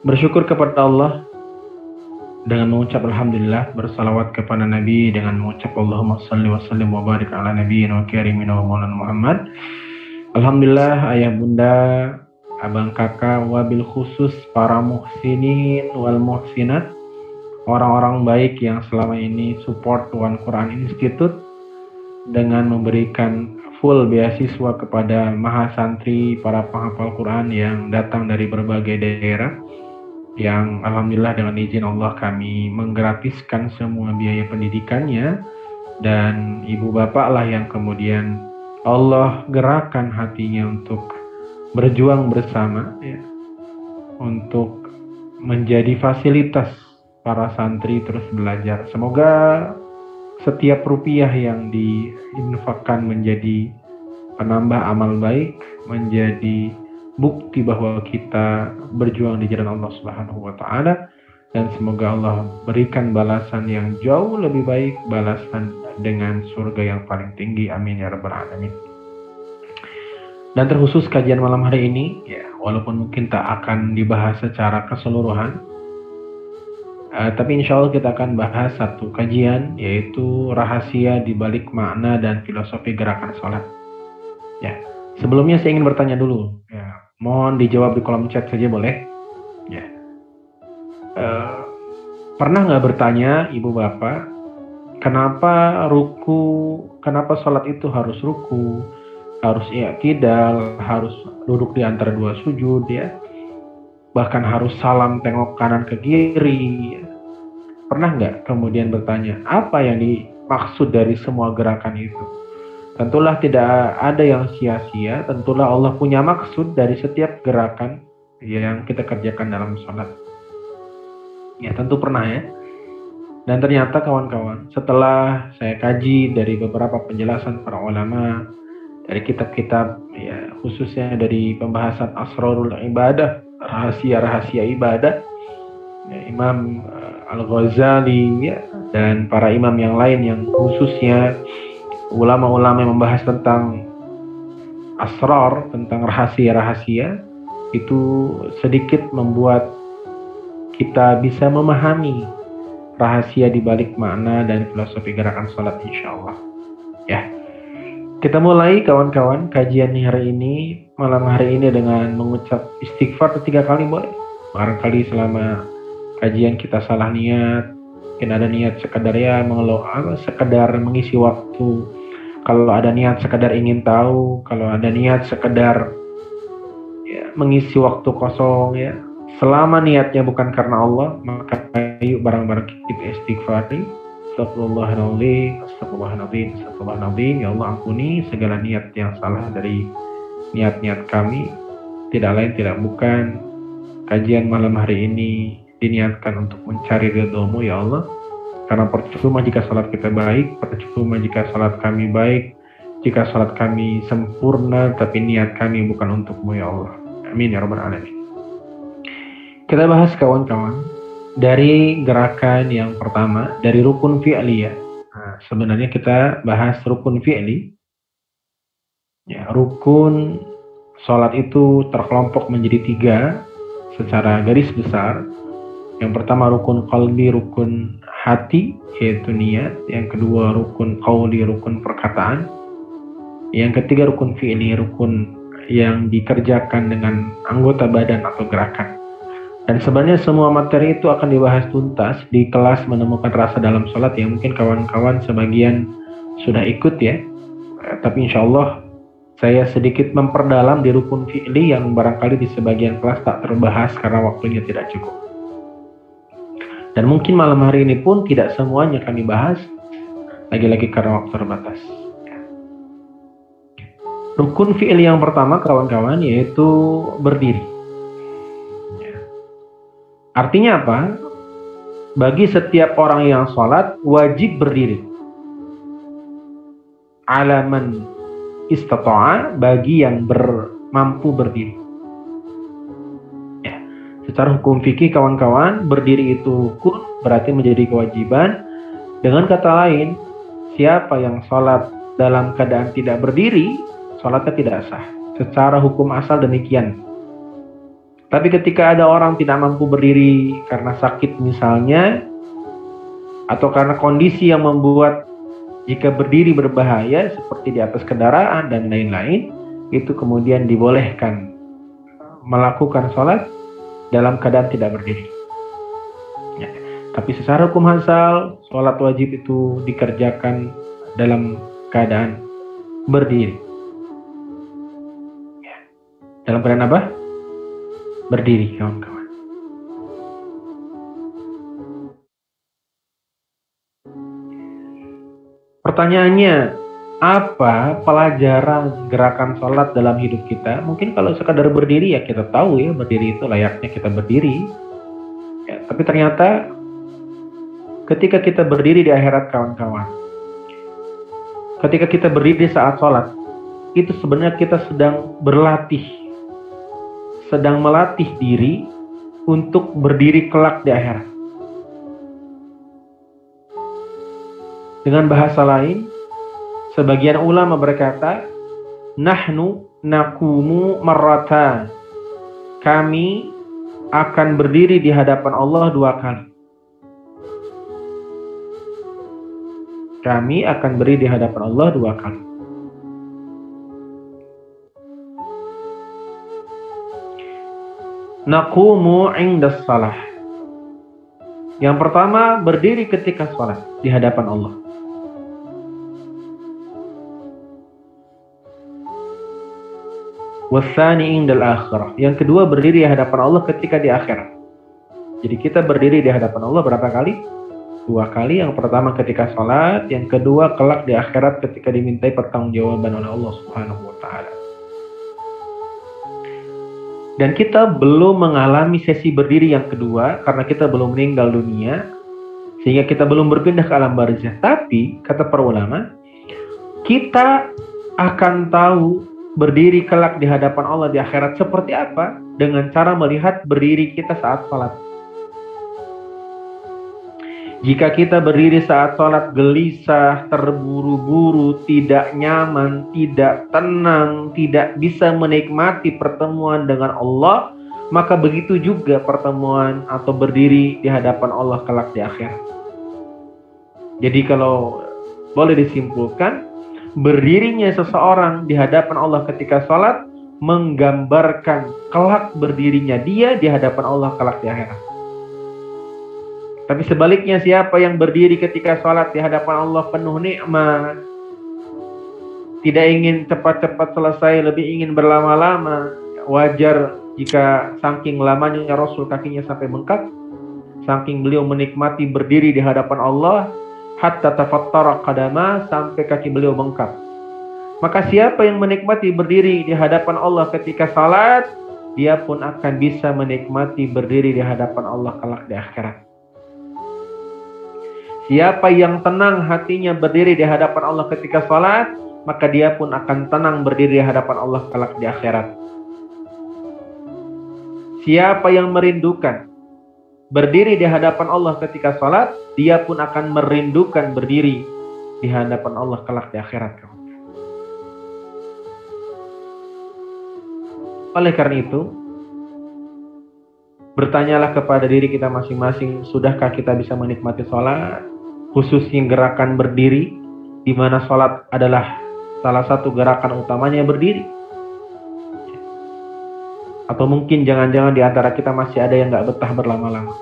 Bersyukur kepada Allah dengan mengucap alhamdulillah, bersalawat kepada Nabi dengan mengucap Allahumma shalli wa sallim wa barik ala nabiyina wa karimina wa maulana Muhammad. Alhamdulillah ayah bunda, abang kakak, wabil khusus para muhsinin wal muhsinat, orang-orang baik yang selama ini support One Quran Institute dengan memberikan full beasiswa kepada mahasantri para penghafal Quran yang datang dari berbagai daerah, yang alhamdulillah dengan izin Allah kami menggratiskan semua biaya pendidikannya, dan ibu bapak lah yang kemudian Allah gerakan hatinya untuk berjuang bersama ya, untuk menjadi fasilitas para santri terus belajar. Semoga setiap rupiah yang diinfakkan menjadi penambah amal baik, menjadi bukti bahwa kita berjuang di jalan Allah Subhanahu wa taala, dan semoga Allah berikan balasan yang jauh lebih baik, balasan dengan surga yang paling tinggi. Amin ya rabbal alamin. Dan terkhusus kajian malam hari ini ya, walaupun mungkin tak akan dibahas secara keseluruhan, tapi insya Allah kita akan bahas satu kajian, yaitu rahasia di balik makna dan filosofi gerakan sholat. Ya, sebelumnya saya ingin bertanya dulu. Ya, mohon dijawab di kolom chat saja boleh? Ya. Pernah nggak bertanya ibu bapak, kenapa sholat itu harus ruku, harus i'tidal, harus duduk di antara dua sujud ya, bahkan harus salam tengok kanan ke kiri. Pernah nggak kemudian bertanya apa yang dimaksud dari semua gerakan itu? Tentulah tidak ada yang sia-sia, tentulah Allah punya maksud dari setiap gerakan yang kita kerjakan dalam sholat. Ya tentu pernah ya. Dan ternyata kawan-kawan, setelah saya kaji dari beberapa penjelasan para ulama, dari kitab-kitab ya, khususnya dari pembahasan Asrarul Ibadah, rahasia-rahasia ibadah, ya, Imam Al-Ghazali ya, dan para imam yang lain yang khususnya ulama-ulama yang membahas tentang asrar, tentang rahasia-rahasia, itu sedikit membuat kita bisa memahami rahasia di balik makna dan filosofi gerakan sholat insyaallah. Ya. Kita mulai kawan-kawan kajian hari ini, malam hari ini dengan mengucap istighfar 3 kali boleh. Barangkali selama kajian kita salah niat, mungkin ada niat sekadar ya sekedar mengisi waktu, kalau ada niat sekadar ingin tahu, kalau ada niat sekadar ya, mengisi waktu kosong ya. Selama niatnya bukan karena Allah, maka ayo bareng-bareng kita istighfari. Astagfirullahaladzim. Ya Allah ampuni segala niat yang salah dari niat-niat kami. Tidak lain tidak bukan kajian malam hari ini diniatkan untuk mencari ridho-Mu ya Allah. Karena percuma jika salat kita baik, percuma jika salat kami baik, jika salat kami sempurna tapi niat kami bukan untuk-Mu ya Allah. Amin ya rabbal alamin. Kita bahas kawan-kawan dari gerakan yang pertama, dari rukun fi'li ya. Nah, sebenarnya kita bahas rukun fi'li. Ya, rukun sholat itu terkelompok menjadi 3 secara garis besar. Yang pertama rukun qalbi, rukun hati, yaitu niat. Yang kedua rukun qauli, rukun perkataan. Yang ketiga rukun fi'li, rukun yang dikerjakan dengan anggota badan atau gerakan. Dan sebenarnya semua materi itu akan dibahas tuntas di kelas menemukan rasa dalam sholat yang mungkin kawan-kawan sebagian sudah ikut ya. Tapi insya Allah saya sedikit memperdalam di rukun fi'li yang barangkali di sebagian kelas tak terbahas karena waktunya tidak cukup. Dan mungkin malam hari ini pun tidak semuanya kami bahas, lagi-lagi karena waktu terbatas. Rukun fi'li yang pertama kawan-kawan yaitu berdiri. Artinya apa? Bagi setiap orang yang sholat wajib berdiri. Alaman istata'a, bagi yang mampu berdiri. Ya. Secara hukum fikih kawan-kawan, berdiri itu rukun berarti menjadi kewajiban. Dengan kata lain, siapa yang sholat dalam keadaan tidak berdiri, sholatnya tidak sah. Secara hukum asal demikian. Tapi ketika ada orang tidak mampu berdiri karena sakit misalnya, atau karena kondisi yang membuat jika berdiri berbahaya seperti di atas kendaraan dan lain-lain, itu kemudian dibolehkan melakukan sholat dalam keadaan tidak berdiri. Ya. Tapi secara hukum asal, sholat wajib itu dikerjakan dalam keadaan berdiri. Ya. Dalam keadaan apa? Berdiri, kawan-kawan. Pertanyaannya, apa pelajaran gerakan sholat dalam hidup kita? Mungkin kalau sekadar berdiri ya kita tahu ya, berdiri itu layaknya kita berdiri. Ya, tapi ternyata ketika kita berdiri di akhirat kawan-kawan, ketika kita berdiri saat sholat, itu sebenarnya kita sedang berlatih, sedang melatih diri untuk berdiri kelak di akhirat. Dengan bahasa lain, sebagian ulama berkata, nahnu nakumu marratan. Kami akan berdiri di hadapan Allah 2 kali. Kami akan berdiri di hadapan Allah 2 kali. Nakumu indas salah. Yang pertama, berdiri ketika sholat di hadapan Allah. Wasani indal akhirah. Yang kedua, berdiri di hadapan Allah ketika di akhirat. Jadi kita berdiri di hadapan Allah berapa kali? 2 kali. Yang pertama ketika sholat, yang kedua kelak di akhirat ketika dimintai pertanggungjawaban oleh Allah Subhanahu wa Ta'ala. Dan kita belum mengalami sesi berdiri yang kedua karena kita belum meninggal dunia, sehingga kita belum berpindah ke alam barzah. Tapi kata para ulama, kita akan tahu berdiri kelak di hadapan Allah di akhirat seperti apa dengan cara melihat berdiri kita saat sholat. Jika kita berdiri saat sholat gelisah, terburu-buru, tidak nyaman, tidak tenang, tidak bisa menikmati pertemuan dengan Allah, maka begitu juga pertemuan atau berdiri di hadapan Allah kelak di akhirat. Jadi kalau boleh disimpulkan, berdirinya seseorang di hadapan Allah ketika sholat menggambarkan kelak berdirinya dia di hadapan Allah kelak di akhirat. Tapi sebaliknya, siapa yang berdiri ketika sholat di hadapan Allah penuh nikmat, tidak ingin cepat-cepat selesai, lebih ingin berlama-lama, wajar jika saking lamanya Rasul kakinya sampai bengkak, saking beliau menikmati berdiri di hadapan Allah, hatta tafattara qadama, sampai kaki beliau bengkak. Maka siapa yang menikmati berdiri di hadapan Allah ketika salat, dia pun akan bisa menikmati berdiri di hadapan Allah kelak di akhirat. Siapa yang tenang hatinya berdiri di hadapan Allah ketika salat, maka dia pun akan tenang berdiri di hadapan Allah kelak di akhirat. Siapa yang merindukan berdiri di hadapan Allah ketika salat, dia pun akan merindukan berdiri di hadapan Allah kelak di akhirat. Oleh karena itu, bertanyalah kepada diri kita masing-masing, sudahkah kita bisa menikmati sholat, khususnya gerakan berdiri, di mana sholat adalah salah satu gerakan utamanya berdiri? Atau mungkin jangan-jangan di antara kita masih ada yang gak betah berlama-lama.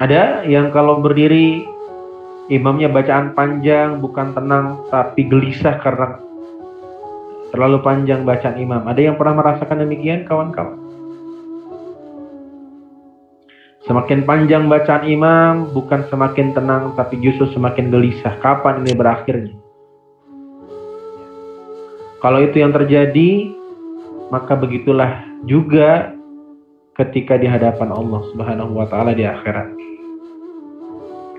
Ada yang kalau berdiri imamnya bacaan panjang, bukan tenang, tapi gelisah karena terlalu panjang bacaan imam. Ada yang pernah merasakan demikian, kawan-kawan? Semakin panjang bacaan imam, bukan semakin tenang, tapi justru semakin gelisah. Kapan ini berakhirnya? Kalau itu yang terjadi, maka begitulah juga ketika di hadapan Allah Subhanahu wa Ta'ala di akhirat.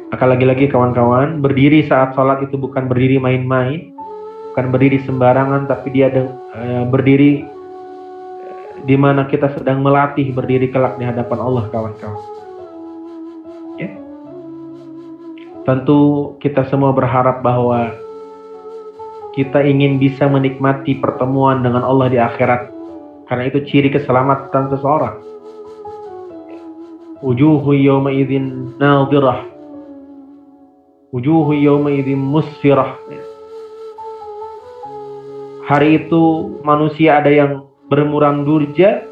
Maka lagi-lagi kawan-kawan, berdiri saat sholat itu bukan berdiri main-main, bukan berdiri sembarangan, tapi dia berdiri di mana kita sedang melatih berdiri kelak di hadapan Allah, kawan-kawan. Ya. Tentu kita semua berharap bahwa kita ingin bisa menikmati pertemuan dengan Allah di akhirat, karena itu ciri keselamatan seseorang. Wujuhu yawma idzin nadhirah, wujuhu yawma idzin musfirah. Hari itu manusia ada yang bermuram durja,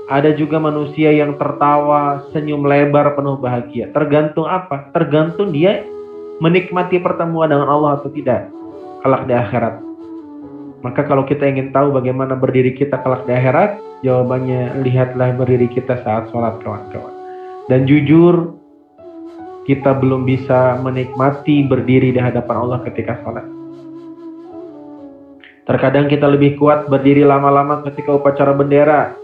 ada juga manusia yang tertawa senyum lebar penuh bahagia. Tergantung apa? Tergantung dia menikmati pertemuan dengan Allah atau tidak kelak di akhirat. Maka kalau kita ingin tahu bagaimana berdiri kita kelak di akhirat, jawabannya lihatlah berdiri kita saat sholat, kawan-kawan. Dan jujur, kita belum bisa menikmati berdiri di hadapan Allah ketika sholat. Terkadang kita lebih kuat berdiri lama-lama ketika upacara bendera.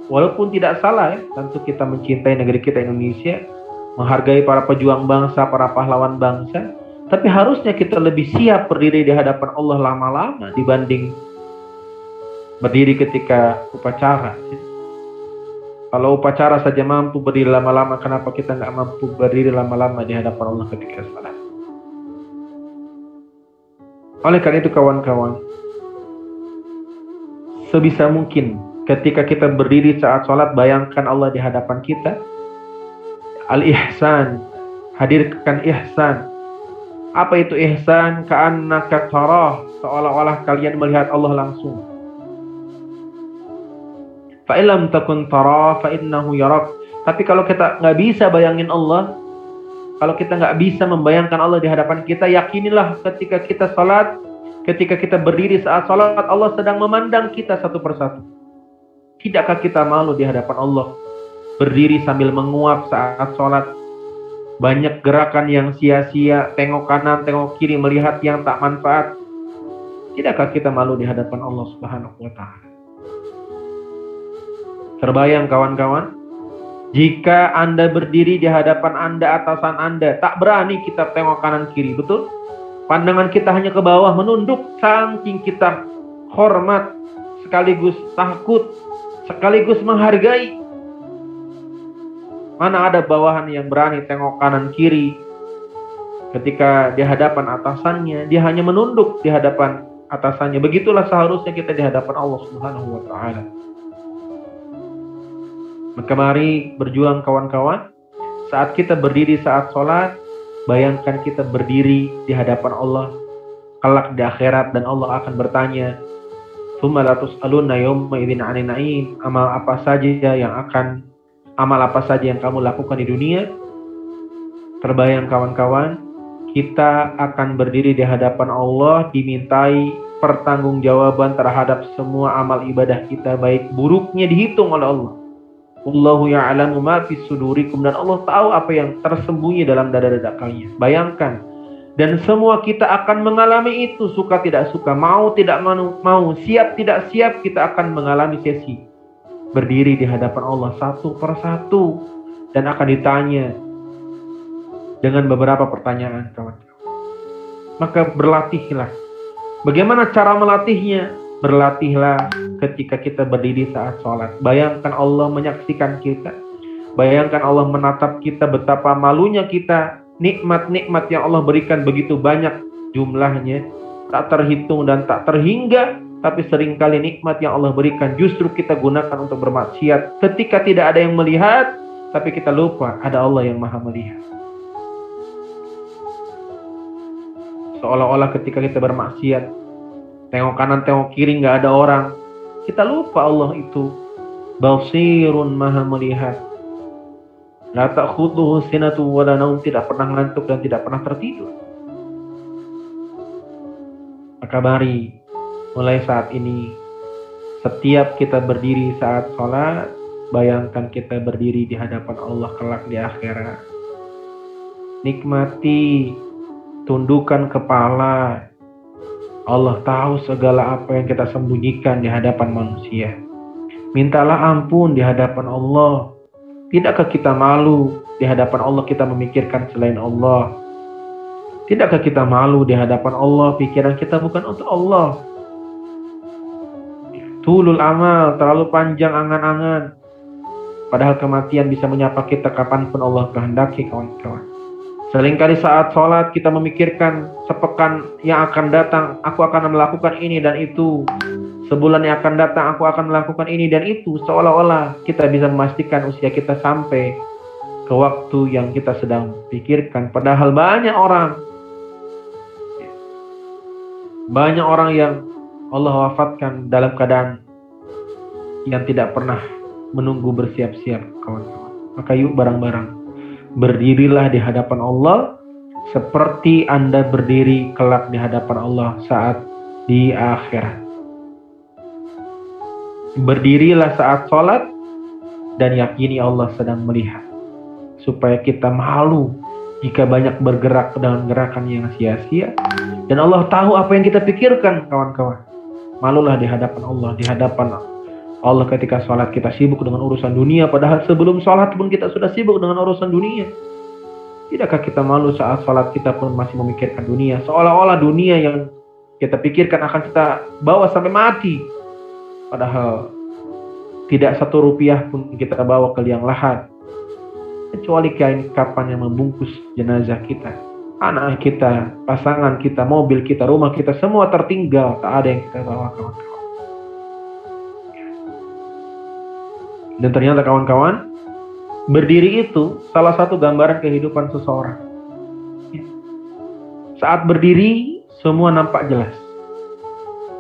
Walaupun tidak salah ya, tentu kita mencintai negeri kita Indonesia, menghargai para pejuang bangsa, para pahlawan bangsa. Tapi harusnya kita lebih siap berdiri di hadapan Allah lama-lama dibanding berdiri ketika upacara. Kalau upacara saja mampu berdiri lama-lama, kenapa kita nggak mampu berdiri lama-lama di hadapan Allah ketika salat? Oleh karena itu kawan-kawan, sebisa mungkin ketika kita berdiri saat sholat, bayangkan Allah di hadapan kita. Al-ihsan, hadirkan ihsan. Apa itu ihsan? Ka'annaka tarah, seolah-olah kalian melihat Allah langsung. Fa'ilam takun tarah fa'innahu yarak. Tapi kalau kita nggak bisa bayangin Allah, kalau kita nggak bisa membayangkan Allah di hadapan kita, yakinilah ketika kita salat, ketika kita berdiri saat salat, Allah sedang memandang kita satu persatu. Tidakkah kita malu di hadapan Allah berdiri sambil menguap saat salat? Banyak gerakan yang sia-sia, tengok kanan, tengok kiri, melihat yang tak manfaat. Tidakkah kita malu di hadapan Allah Subhanahu wa ta'ala? Terbayang kawan-kawan, jika Anda berdiri di hadapan Anda, atasan Anda, tak berani kita tengok kanan kiri, betul? Pandangan kita hanya ke bawah, menunduk, saking kita hormat, sekaligus takut, sekaligus menghargai. Mana ada bawahan yang berani tengok kanan kiri ketika di hadapan atasannya, dia hanya menunduk di hadapan atasannya. Begitulah seharusnya kita di hadapan Allah Subhanahu wa ta'ala. Maka mari berjuang kawan-kawan. Saat kita berdiri saat sholat, bayangkan kita berdiri di hadapan Allah kelak di akhirat, dan Allah akan bertanya, "Tsumma la tus'aluna yawma idzin 'anil na'im." Amal apa saja yang kamu lakukan di dunia? Terbayang kawan-kawan, kita akan berdiri di hadapan Allah, dimintai pertanggungjawaban terhadap semua amal ibadah kita, baik buruknya dihitung oleh Allah. Wallahu ya'lamu ma fis sudurikum, dan Allah tahu apa yang tersembunyi dalam dada-dada kalian. Bayangkan, dan semua kita akan mengalami itu, suka tidak suka, mau tidak mau, siap tidak siap, kita akan mengalami sesi berdiri di hadapan Allah satu persatu, dan akan ditanya dengan beberapa pertanyaan, kawan-kawan. Maka berlatihlah. Bagaimana cara melatihnya? Berlatihlah ketika kita berdiri saat sholat. Bayangkan Allah menyaksikan kita. Bayangkan Allah menatap kita, betapa malunya kita. Nikmat-nikmat yang Allah berikan begitu banyak jumlahnya, tak terhitung dan tak terhingga. Tapi seringkali nikmat yang Allah berikan justru kita gunakan untuk bermaksiat. Ketika tidak ada yang melihat, tapi kita lupa ada Allah yang maha melihat. Seolah-olah ketika kita bermaksiat, tengok kanan, tengok kiri, nggak ada orang, kita lupa Allah itu basirun, maha melihat. La ta'khudhuhu sinatu wa la naum, tidak pernah ngantuk dan tidak pernah tertidur. Maka mari mulai saat ini, setiap kita berdiri saat sholat, bayangkan kita berdiri di hadapan Allah kelak di akhirat. Nikmati, tundukkan kepala. Allah tahu segala apa yang kita sembunyikan di hadapan manusia. Mintalah ampun di hadapan Allah. Tidakkah kita malu di hadapan Allah kita memikirkan selain Allah? Tidakkah kita malu di hadapan Allah pikiran kita bukan untuk Allah? Tulul amal, terlalu panjang angan-angan. Padahal kematian bisa menyapa kita kapanpun Allah kehendaki, kawan-kawan. Seringkali saat sholat kita memikirkan sepekan yang akan datang, aku akan melakukan ini dan itu. Sebulan yang akan datang, aku akan melakukan ini dan itu. Seolah-olah kita bisa memastikan usia kita sampai ke waktu yang kita sedang pikirkan. Padahal banyak orang yang Allah wafatkan dalam keadaan yang tidak pernah menunggu bersiap-siap, kawan-kawan. Maka yuk bareng-bareng berdirilah di hadapan Allah seperti Anda berdiri kelak di hadapan Allah saat di akhirat. Berdirilah saat sholat dan yakini Allah sedang melihat, supaya kita malu jika banyak bergerak dengan gerakan yang sia-sia. Dan Allah tahu apa yang kita pikirkan, kawan-kawan. Malulah di hadapan Allah, di hadapan Allah ketika sholat kita sibuk dengan urusan dunia, padahal sebelum sholat pun kita sudah sibuk dengan urusan dunia. Tidakkah kita malu saat sholat kita pun masih memikirkan dunia, seolah-olah dunia yang kita pikirkan akan kita bawa sampai mati, padahal tidak satu rupiah pun kita bawa ke liang lahat, kecuali kain kapan yang membungkus jenazah kita. Anak kita, pasangan kita, mobil kita, rumah kita, semua tertinggal, tak ada yang kita bawa, kawan-kawan. Dan ternyata, kawan-kawan, berdiri itu salah satu gambaran kehidupan seseorang. Saat berdiri, semua nampak jelas.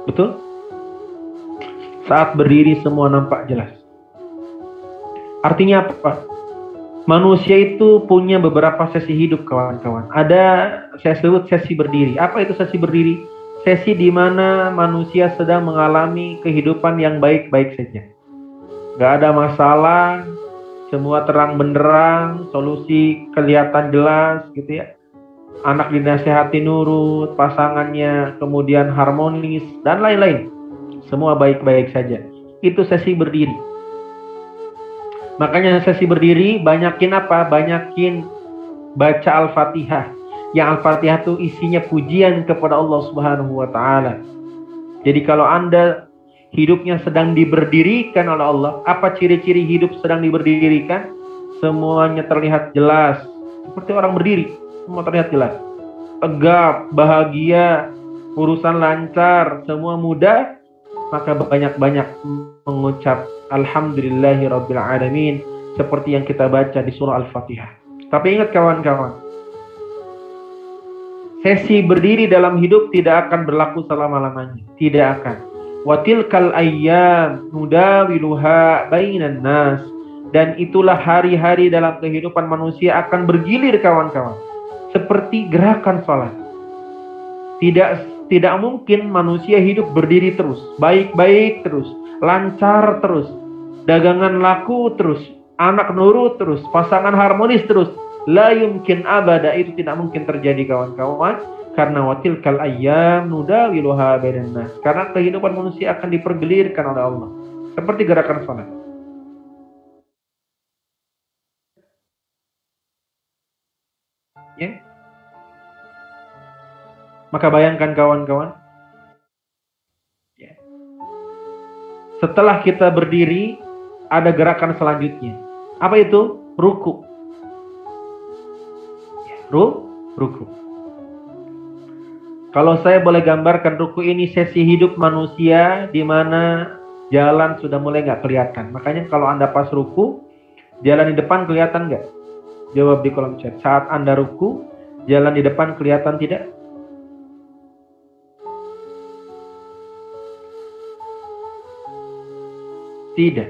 Betul? Saat berdiri, semua nampak jelas. Artinya apa? Manusia itu punya beberapa sesi hidup, kawan-kawan. Ada, saya sebut sesi berdiri. Apa itu sesi berdiri? Sesi di mana manusia sedang mengalami kehidupan yang baik-baik saja. Gak ada masalah, semua terang benderang, solusi kelihatan jelas gitu ya. Anak dinasihati nurut, pasangannya kemudian harmonis, dan lain-lain. Semua baik-baik saja. Itu sesi berdiri. Makanya sesi berdiri banyakin apa? Banyakin baca Al-Fatihah. Yang Al-Fatihah itu isinya pujian kepada Allah Subhanahu wa taala. Jadi kalau Anda hidupnya sedang diberdirikan oleh Allah, apa ciri-ciri hidup sedang diberdirikan? Semuanya terlihat jelas. Seperti orang berdiri, semua terlihat jelas. Tegap, bahagia, urusan lancar, semua mudah. Maka banyak-banyak mengucap Alhamdulillahirabbil alamin seperti yang kita baca di surah Al-Fatihah. Tapi ingat, kawan-kawan, sesi berdiri dalam hidup tidak akan berlaku selama-lamanya. Tidak akan. Wa tilkal ayyam nudawiluha bainan nas. Dan itulah hari-hari dalam kehidupan manusia akan bergilir, kawan-kawan. Seperti gerakan sholat. Tidak mungkin manusia hidup berdiri terus, baik-baik terus, lancar terus, dagangan laku terus, anak nurut terus, pasangan harmonis terus. La yumkin abada, itu tidak mungkin terjadi, kawan-kawan. Karena watilkal ayyam nudawiluha bainan nas. Karena kehidupan manusia akan dipergelirkan oleh Allah. Seperti gerakan salat. Ya. Maka bayangkan, kawan-kawan, ya. Setelah kita berdiri, ada gerakan selanjutnya. Apa itu? Ruku. Ruku. Kalau saya boleh gambarkan, ruku ini sesi hidup manusia di mana jalan sudah mulai nggak kelihatan. Makanya kalau Anda pas ruku, jalan di depan kelihatan nggak? Jawab di kolom chat. Saat Anda ruku, jalan di depan kelihatan tidak? Tidak.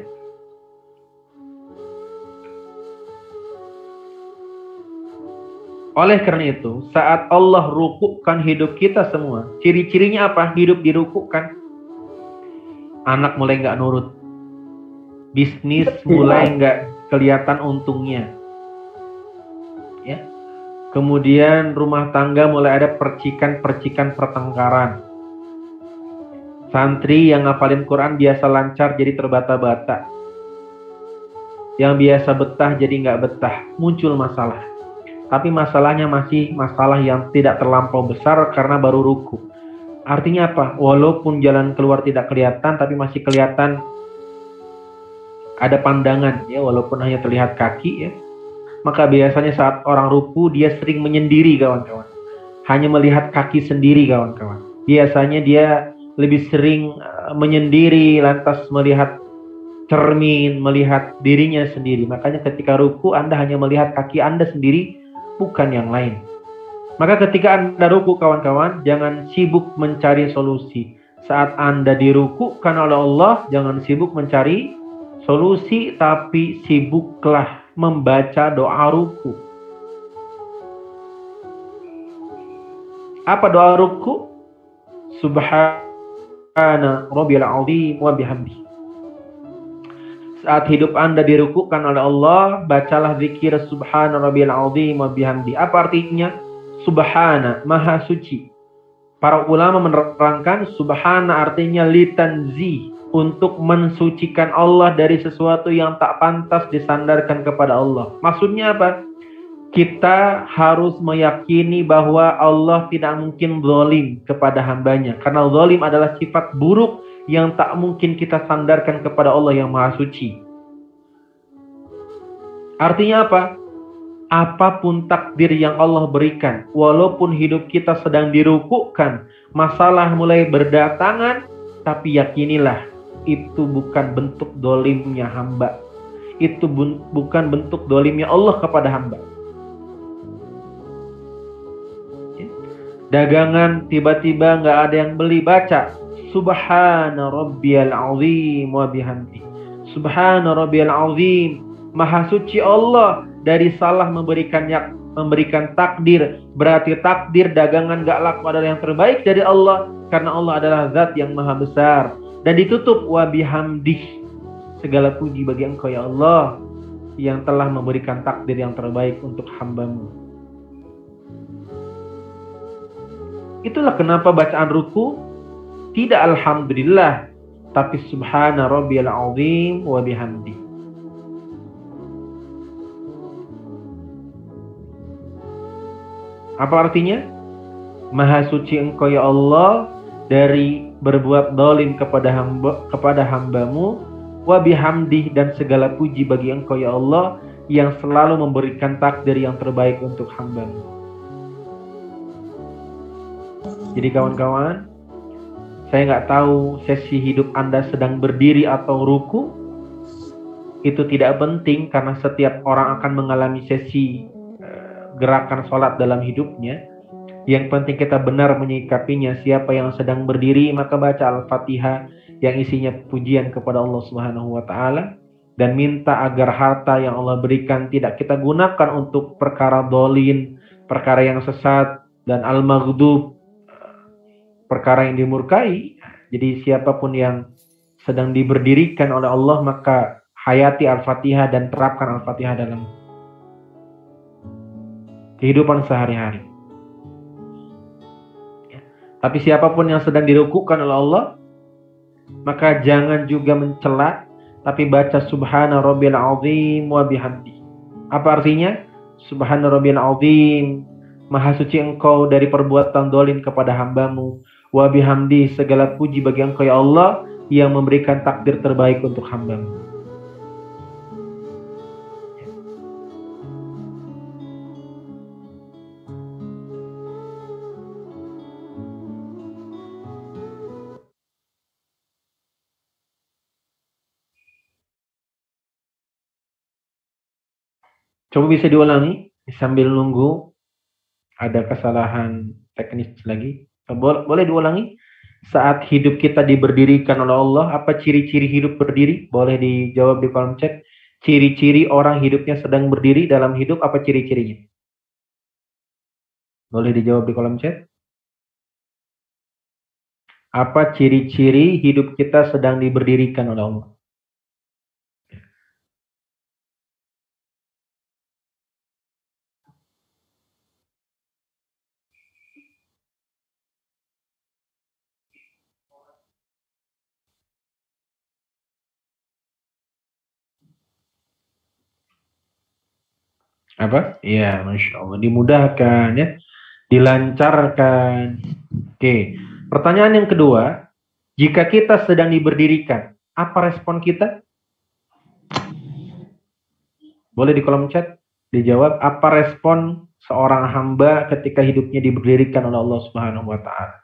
Oleh karena itu, saat Allah rukukkan hidup kita semua, ciri-cirinya apa? Hidup dirukukkan. Anak mulai nggak nurut. Bisnis mulai nggak kelihatan untungnya. Ya. Kemudian rumah tangga mulai ada percikan-percikan pertengkaran. Santri yang ngapalin Quran biasa lancar jadi terbata-bata. Yang biasa betah jadi nggak betah, muncul masalah. Tapi masalahnya masih masalah yang tidak terlampau besar karena baru ruku. Artinya apa? Walaupun jalan keluar tidak kelihatan, tapi masih kelihatan ada pandangan, ya, walaupun hanya terlihat kaki, ya. Maka biasanya saat orang ruku dia sering menyendiri, kawan-kawan. Hanya melihat kaki sendiri, kawan-kawan. Biasanya dia lebih sering menyendiri, lantas melihat cermin, melihat dirinya sendiri. Makanya ketika ruku Anda hanya melihat kaki Anda sendiri, bukan yang lain. Maka ketika Anda ruku, kawan-kawan, jangan sibuk mencari solusi. Saat Anda dirukukan oleh Allah, jangan sibuk mencari solusi, tapi sibuklah membaca doa ruku. Apa doa ruku? Subhana rabbiyal azim wa bihamdi. Saat hidup Anda dirukukan oleh Allah, bacalah zikir Subhana rabbiyal azim wa bihamdi. Apa artinya? Subhana, maha suci. Para ulama menerangkan subhana artinya litanzi, untuk mensucikan Allah dari sesuatu yang tak pantas disandarkan kepada Allah. Maksudnya apa? Kita harus meyakini bahwa Allah tidak mungkin zalim kepada hambanya. Karena zalim adalah sifat buruk yang tak mungkin kita sandarkan kepada Allah yang maha suci. Artinya apa? Apapun takdir yang Allah berikan, walaupun hidup kita sedang dirukukan, masalah mulai berdatangan, tapi yakinilah, itu bukan bentuk dolimnya hamba. Itu bukan bentuk dolimnya Allah kepada hamba. Dagangan tiba-tiba nggak ada yang beli, baca Subhana rabbiyal azim wa bihamdi. Subhana rabbiyal azim, maha suci Allah dari salah memberikan takdir. Berarti takdir dagangan gak laku adalah yang terbaik dari Allah, karena Allah adalah zat yang maha besar. Dan ditutup wa bihamdih, segala puji bagi Engkau ya Allah yang telah memberikan takdir yang terbaik untuk hambamu. Itulah kenapa bacaan ruku tidak alhamdulillah, tapi subhana rabbiyal azim wa bihamdi. Apa artinya? Maha suci Engkau ya Allah dari berbuat zalim kepada hambamu, wa bihamdih, dan segala puji bagi Engkau ya Allah yang selalu memberikan takdir yang terbaik untuk hambamu. Jadi kawan-kawan, saya nggak tahu sesi hidup Anda sedang berdiri atau ruku. Itu tidak penting karena setiap orang akan mengalami sesi gerakan sholat dalam hidupnya. Yang penting kita benar menyikapinya. Siapa yang sedang berdiri, maka baca Al-Fatihah yang isinya pujian kepada Allah Subhanahu wa Ta'ala, dan minta agar harta yang Allah berikan tidak kita gunakan untuk perkara dolin, perkara yang sesat, dan al-maghdub, perkara yang dimurkai. Jadi siapapun yang sedang diberdirikan oleh Allah, maka hayati Al-Fatihah dan terapkan Al-Fatihah dalam kehidupan sehari-hari. Tapi siapapun yang sedang dirukukan oleh Allah, maka jangan juga mencela, tapi baca Subhana rabbiyal azim wa bihamdi. Apa artinya? Subhana rabbiyal azim, maha suci Engkau dari perbuatan dolim kepada hambamu, wa bihamdi, segala puji bagi Engkau ya Allah yang memberikan takdir terbaik untuk hambamu. Coba bisa diulangi sambil nunggu ada kesalahan teknis lagi. Boleh diulangi? Saat hidup kita diberdirikan oleh Allah, apa ciri-ciri hidup berdiri? Boleh dijawab di kolom chat. Ciri-ciri orang hidupnya sedang berdiri dalam hidup, apa ciri-cirinya? Boleh dijawab di kolom chat. Apa ciri-ciri hidup kita sedang diberdirikan oleh Allah? Apa? Iya, Masya Allah. Dimudahkan ya. Dilancarkan. Oke. Pertanyaan yang kedua. Jika kita sedang diberdirikan, apa respon kita? Boleh di kolom chat dijawab, apa respon seorang hamba ketika hidupnya diberdirikan oleh Allah Subhanahu wa taala?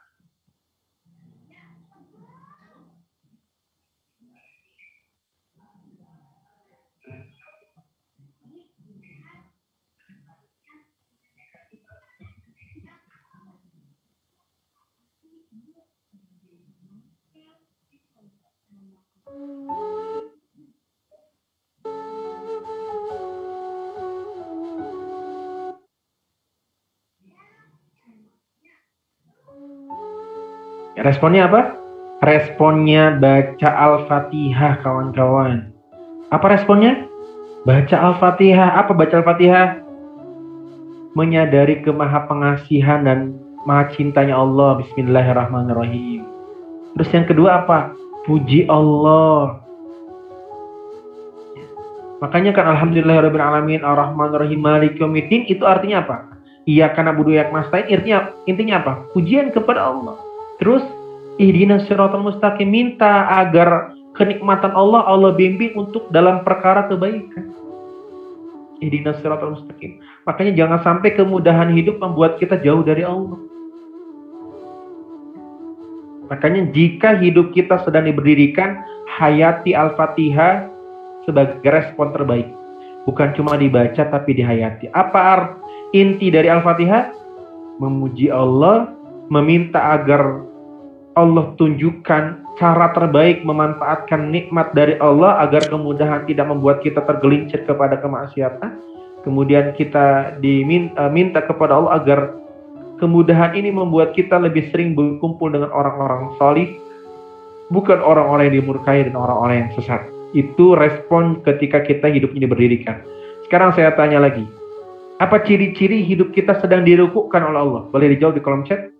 Responnya apa? Responnya baca Al-Fatihah, kawan-kawan. Apa responnya? Baca Al-Fatihah. Apa baca Al-Fatihah? Menyadari kemahapengasihan dan maha cintanya Allah. Bismillahirrahmanirrahim. Terus yang kedua apa? Puji Allah. Makanya kan alhamdulillahirrabbilalamin ar-rahmanirrahim maliki yaumiddin itu artinya apa? Iyyaka na'budu wa iyyaka nasta'in, intinya apa? Pujian kepada Allah. Terus ihdinas siratal mustaqim, minta agar kenikmatan Allah bimbing untuk dalam perkara kebaikan. Ihdinas siratal mustaqim. Makanya jangan sampai kemudahan hidup membuat kita jauh dari Allah. Makanya jika hidup kita sedang diberdirikan, hayati Al-Fatihah sebagai respon terbaik. Bukan cuma dibaca tapi dihayati. Apa inti dari Al-Fatihah? Memuji Allah, meminta agar Allah tunjukkan cara terbaik memanfaatkan nikmat dari Allah agar kemudahan tidak membuat kita tergelincir kepada kemaksiatan. Kemudian kita minta kepada Allah agar kemudahan ini membuat kita lebih sering berkumpul dengan orang-orang salih, bukan orang-orang yang dimurkai dan orang-orang yang sesat. Itu respon ketika kita hidup ini berdirikan. Sekarang saya tanya lagi, apa ciri-ciri hidup kita sedang dirukukkan oleh Allah? Boleh dijawab di kolom chat.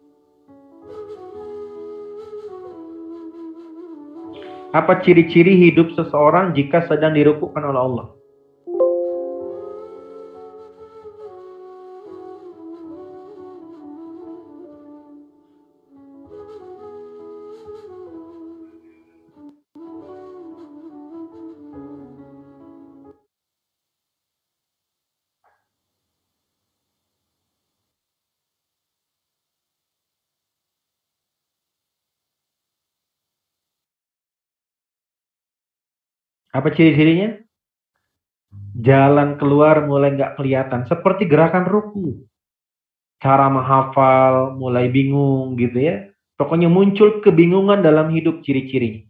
Apa ciri-ciri hidup seseorang jika sedang dirukukkan oleh Allah? Apa ciri-cirinya? Jalan keluar mulai nggak kelihatan, seperti gerakan ruku. Cara menghafal mulai bingung gitu ya. Pokoknya muncul kebingungan dalam hidup ciri-cirinya.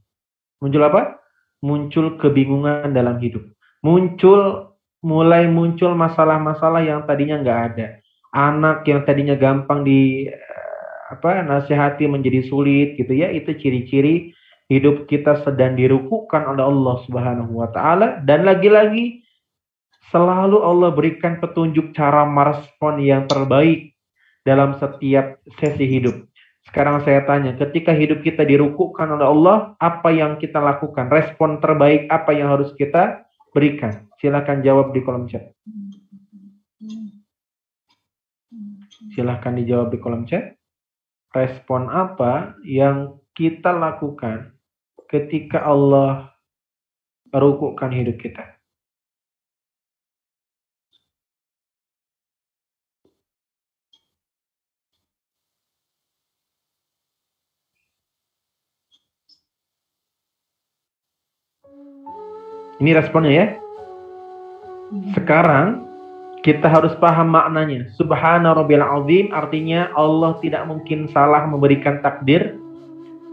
Muncul apa? Muncul kebingungan dalam hidup. Mulai muncul masalah-masalah yang tadinya nggak ada. Anak yang tadinya gampang nasihati menjadi sulit gitu ya. Itu ciri-ciri hidup kita sedang dirukukkan oleh Allah Subhanahu wa taala, dan lagi-lagi selalu Allah berikan petunjuk cara merespon yang terbaik dalam setiap sesi hidup. Sekarang saya tanya, ketika hidup kita dirukukkan oleh Allah, apa yang kita lakukan? Respon terbaik apa yang harus kita berikan? Silakan jawab di kolom chat. Silakan dijawab di kolom chat. Respon apa yang kita lakukan ketika Allah merukukkan hidup kita? Ini responnya ya. Sekarang kita harus paham maknanya. Subhana rabbiyal azim artinya Allah tidak mungkin salah memberikan takdir.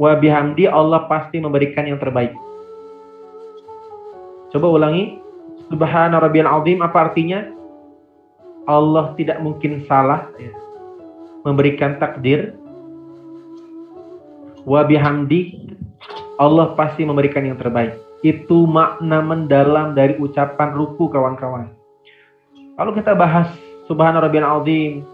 Wa bihamdi, Allah pasti memberikan yang terbaik. Coba ulangi. Subhana rabbiyal azim apa artinya? Allah tidak mungkin salah memberikan takdir. Wa bihamdi, Allah pasti memberikan yang terbaik. Itu makna mendalam dari ucapan ruku, kawan-kawan. Kalau kita bahas Subhana rabbiyal azim,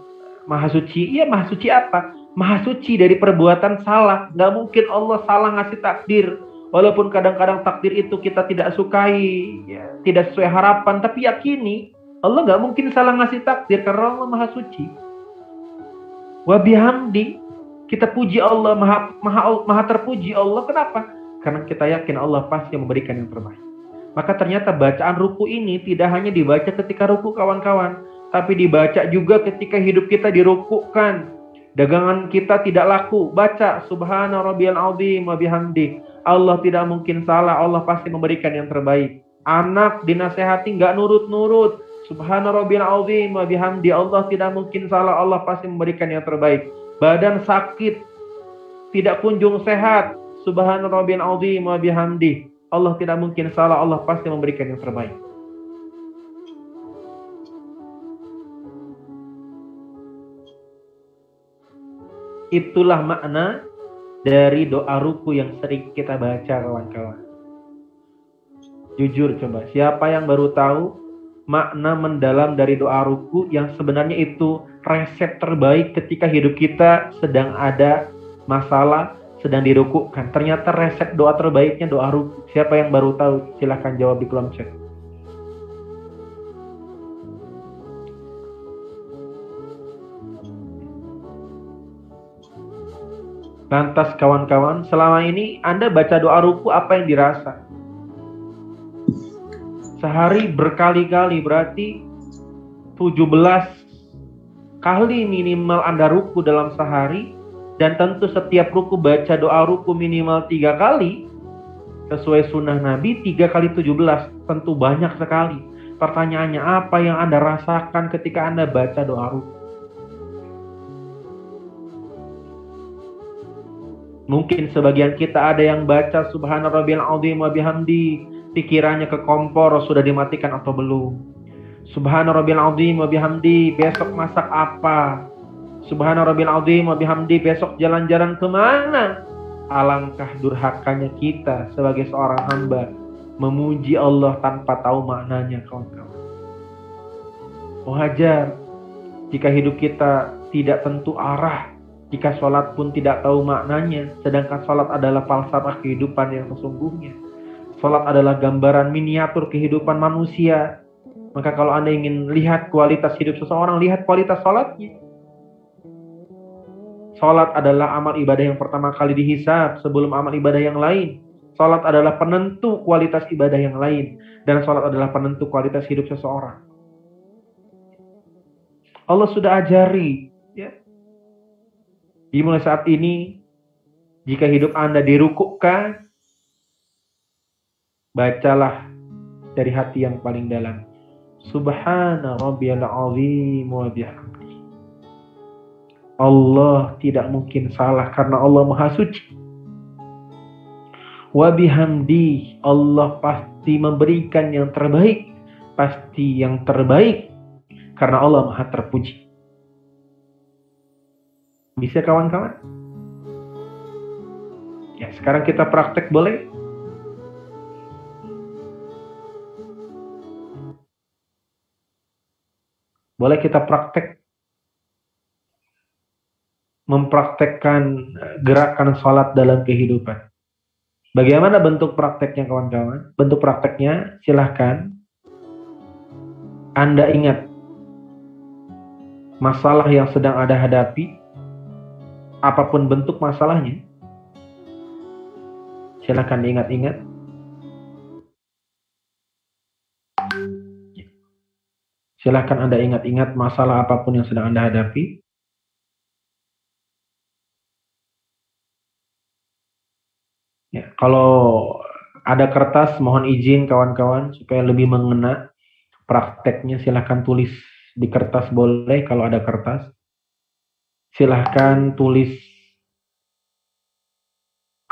Maha suci. Iya, Maha suci apa? Maha suci dari perbuatan salah. Nggak mungkin Allah salah ngasih takdir. Walaupun kadang-kadang takdir itu kita tidak sukai, ya, tidak sesuai harapan, tapi yakini Allah nggak mungkin salah ngasih takdir karena Allah maha suci. Wa bihamdi, kita puji Allah, maha terpuji Allah. Kenapa? Karena kita yakin Allah pasti memberikan yang terbaik. Maka ternyata bacaan ruku ini tidak hanya dibaca ketika ruku kawan-kawan, tapi dibaca juga ketika hidup kita dirukukan. Dagangan kita tidak laku, baca subhana rabbiyal azim wa bihamdi. Allah tidak mungkin salah, Allah pasti memberikan yang terbaik. Anak dinasehati nggak nurut-nurut, subhana rabbiyal azim wa bihamdi. Allah tidak mungkin salah, Allah pasti memberikan yang terbaik. Badan sakit, tidak kunjung sehat, subhana rabbiyal azim wa bihamdi. Allah tidak mungkin salah, Allah pasti memberikan yang terbaik. Itulah makna dari doa ruku yang sering kita baca, kawan-kawan. Jujur coba, siapa yang baru tahu makna mendalam dari doa ruku yang sebenarnya itu resep terbaik ketika hidup kita sedang ada masalah, sedang dirukukkan. Ternyata resep doa terbaiknya doa ruku. Siapa yang baru tahu? Silahkan jawab di kolom chat. Lantas kawan-kawan, selama ini Anda baca doa ruku apa yang dirasa? Sehari berkali-kali, berarti 17 kali minimal Anda ruku dalam sehari. Dan tentu setiap ruku baca doa ruku minimal 3 kali. Sesuai sunnah Nabi 3 kali 17. Tentu banyak sekali. Pertanyaannya, apa yang Anda rasakan ketika Anda baca doa ruku? Mungkin sebagian kita ada yang baca subhana rabbiyal azim wa bihamdi, pikirannya ke kompor, sudah dimatikan atau belum. Subhana rabbiyal azim wa bihamdi, besok masak apa? Subhana rabbiyal azim wa bihamdi, besok jalan-jalan kemana? Alangkah durhakanya kita sebagai seorang hamba memuji Allah tanpa tahu maknanya, kawan-kawan. Wajar jika hidup kita tidak tentu arah, jika sholat pun tidak tahu maknanya, sedangkan sholat adalah falsafah kehidupan yang sesungguhnya. Sholat adalah gambaran miniatur kehidupan manusia. Maka kalau Anda ingin lihat kualitas hidup seseorang, lihat kualitas sholatnya. Salat adalah amal ibadah yang pertama kali dihisab sebelum amal ibadah yang lain. Salat adalah penentu kualitas ibadah yang lain. Dan salat adalah penentu kualitas hidup seseorang. Allah sudah ajari. Ya. Dimulai saat ini, jika hidup Anda dirukukkan, bacalah dari hati yang paling dalam. Subhana rabbiyal azim wa bihamdi. Allah tidak mungkin salah karena Allah maha suci. Wa bihamdi, Allah pasti memberikan yang terbaik. Pasti yang terbaik karena Allah maha terpuji. Bisa kawan-kawan? Ya, sekarang kita praktek boleh? Boleh kita praktek? Mempraktekkan gerakan sholat dalam kehidupan. Bagaimana bentuk prakteknya, kawan-kawan? Bentuk prakteknya silahkan Anda ingat masalah yang sedang Anda hadapi, apapun bentuk masalahnya, silahkan diingat-ingat. Silahkan Anda ingat-ingat masalah apapun yang sedang Anda hadapi. Ya, kalau ada kertas, mohon izin kawan-kawan supaya lebih mengena prakteknya. Silahkan tulis di kertas boleh kalau ada kertas. Silahkan tulis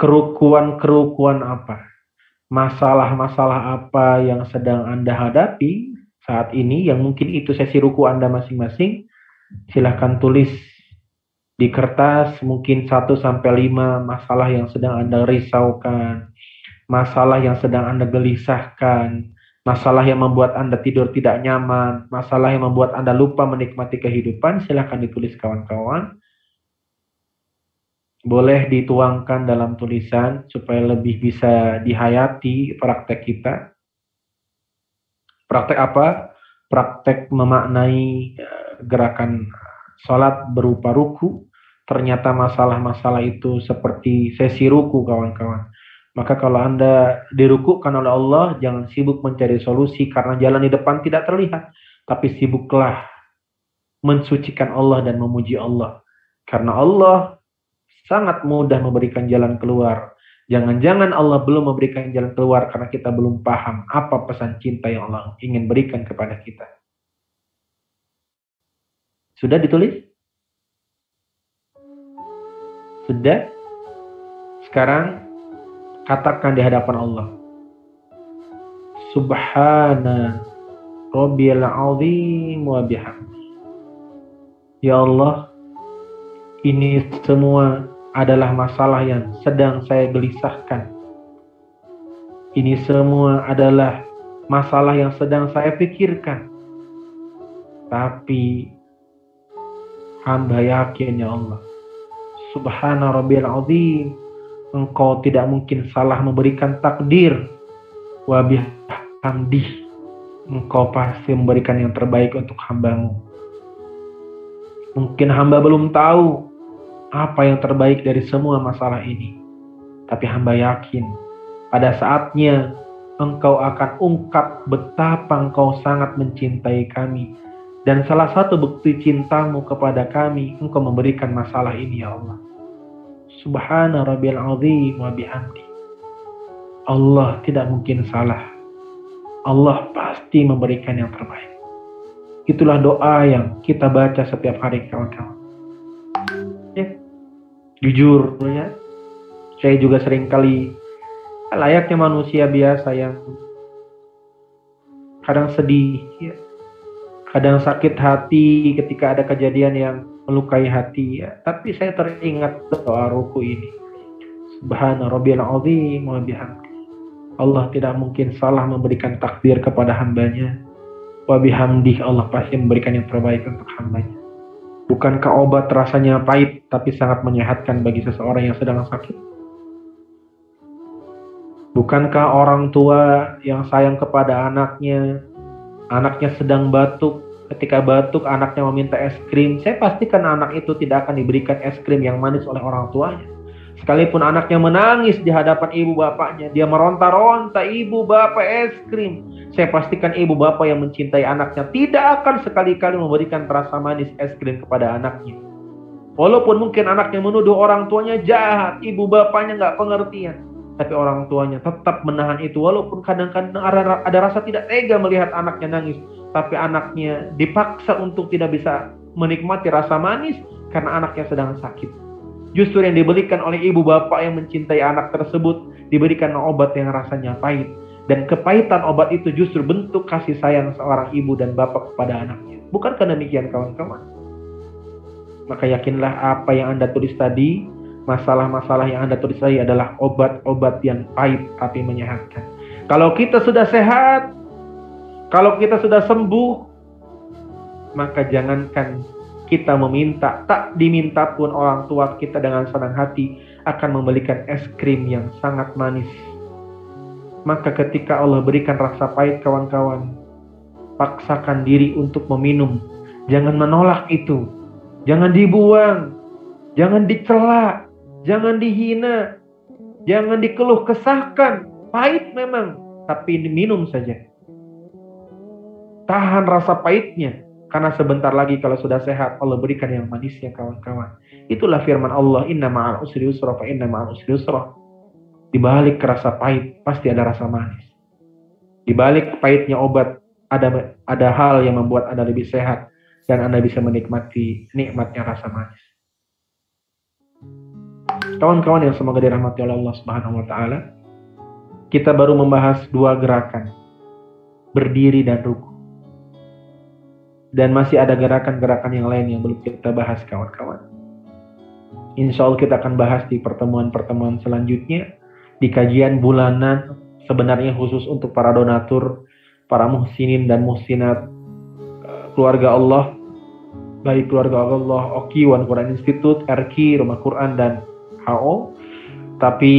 kerukuan-kerukuan apa, masalah-masalah apa yang sedang Anda hadapi saat ini, yang mungkin itu sesi ruku Anda masing-masing. Silahkan tulis di kertas mungkin 1-5 masalah yang sedang Anda risaukan, masalah yang sedang Anda gelisahkan, masalah yang membuat Anda tidur tidak nyaman, masalah yang membuat Anda lupa menikmati kehidupan. Silahkan ditulis kawan-kawan. Boleh dituangkan dalam tulisan supaya lebih bisa dihayati praktek kita. Praktek apa? praktek memaknai gerakan sholat berupa ruku, ternyata masalah-masalah itu seperti sesi ruku kawan-kawan. Maka kalau Anda dirukukkan oleh Allah, jangan sibuk mencari solusi karena jalan di depan tidak terlihat. Tapi sibuklah mensucikan Allah dan memuji Allah. Karena Allah sangat mudah memberikan jalan keluar. Jangan-jangan Allah belum memberikan jalan keluar karena kita belum paham apa pesan cinta yang Allah ingin berikan kepada kita. Sudah ditulis? Sudah? Sekarang katakan di hadapan Allah. Subhana Rabbiyal Azim wa bihamdi. Ya Allah, ini semua adalah masalah yang sedang saya gelisahkan. Ini semua adalah masalah yang sedang saya pikirkan. Tapi hamba yakin ya Allah, Subhana Rabbiyal Azim, Engkau tidak mungkin salah memberikan takdir. Wa bihamdih, Engkau pasti memberikan yang terbaik untuk hambamu. Mungkin hamba belum tahu apa yang terbaik dari semua masalah ini. Tapi hamba yakin pada saatnya Engkau akan ungkap betapa Engkau sangat mencintai kami. Dan salah satu bukti cintamu kepada kami, Engkau memberikan masalah ini ya Allah. Subhana Rabbiyal Azim wa bihamdi. Allah tidak mungkin salah. Allah pasti memberikan yang terbaik. Itulah doa yang kita baca setiap hari kawan-kawan. Ya, jujur ya, saya juga sering kali layaknya manusia biasa yang kadang sedih, ya, kadang sakit hati ketika ada kejadian yang melukai hati, ya. Tapi saya teringat doa ruku ini. Subhana Rabbiyal Azim wa bihamdi. Allah tidak mungkin salah memberikan takdir kepada hambanya. Wa bihamdi, Allah pasti memberikan yang terbaik untuk hambanya. Bukankah obat rasanya pahit tapi sangat menyehatkan bagi seseorang yang sedang sakit? Bukankah orang tua yang sayang kepada anaknya sedang batuk, ketika batuk anaknya meminta es krim, saya pastikan anak itu tidak akan diberikan es krim yang manis oleh orang tuanya. Sekalipun anaknya menangis di hadapan ibu bapaknya, dia meronta-ronta, ibu bapak es krim, saya pastikan ibu bapak yang mencintai anaknya tidak akan sekali-kali memberikan rasa manis es krim kepada anaknya. Walaupun mungkin anaknya menuduh orang tuanya jahat, ibu bapaknya nggak pengertian, tapi orang tuanya tetap menahan itu. Walaupun kadang-kadang ada rasa tidak tega melihat anaknya nangis, tapi anaknya dipaksa untuk tidak bisa menikmati rasa manis karena anaknya sedang sakit. Justru yang diberikan oleh ibu bapak yang mencintai anak tersebut, diberikan obat yang rasanya pahit. Dan kepahitan obat itu justru bentuk kasih sayang seorang ibu dan bapak kepada anaknya. Bukankah demikian kawan-kawan? Maka yakinlah apa yang Anda tulis tadi, masalah-masalah yang Anda tulis tadi adalah obat-obat yang pahit tapi menyehatkan. Kalau kita sudah sehat, kalau kita sudah sembuh, maka jangankan kita meminta, tak diminta pun orang tua kita dengan senang hati akan memberikan es krim yang sangat manis. Maka ketika Allah berikan rasa pahit kawan-kawan, paksakan diri untuk meminum. Jangan menolak itu. Jangan dibuang. Jangan dicela. Jangan dihina. Jangan dikeluh kesahkan. Pahit memang, tapi minum saja. Tahan rasa pahitnya. Karena sebentar lagi kalau sudah sehat, Allah berikan yang manisnya kawan-kawan. Itulah firman Allah, inna ma'al usri yusra fa inna ma'al usri yusra. Di balik rasa pahit pasti ada rasa manis. Di balik pahitnya obat ada hal yang membuat Anda lebih sehat dan Anda bisa menikmati nikmatnya rasa manis. Kawan-kawan yang semoga dirahmati oleh Allah Subhanahu wa taala, kita baru membahas 2 gerakan, berdiri dan ruku. Dan masih ada gerakan-gerakan yang lain yang belum kita bahas kawan-kawan. Insya Allah kita akan bahas di pertemuan-pertemuan selanjutnya. Di kajian bulanan sebenarnya khusus untuk para donatur, para muhsinin dan muhsinat, keluarga Allah, baik keluarga Allah, OKI, One Quran Institute, RQ, Rumah Quran, dan HO. Tapi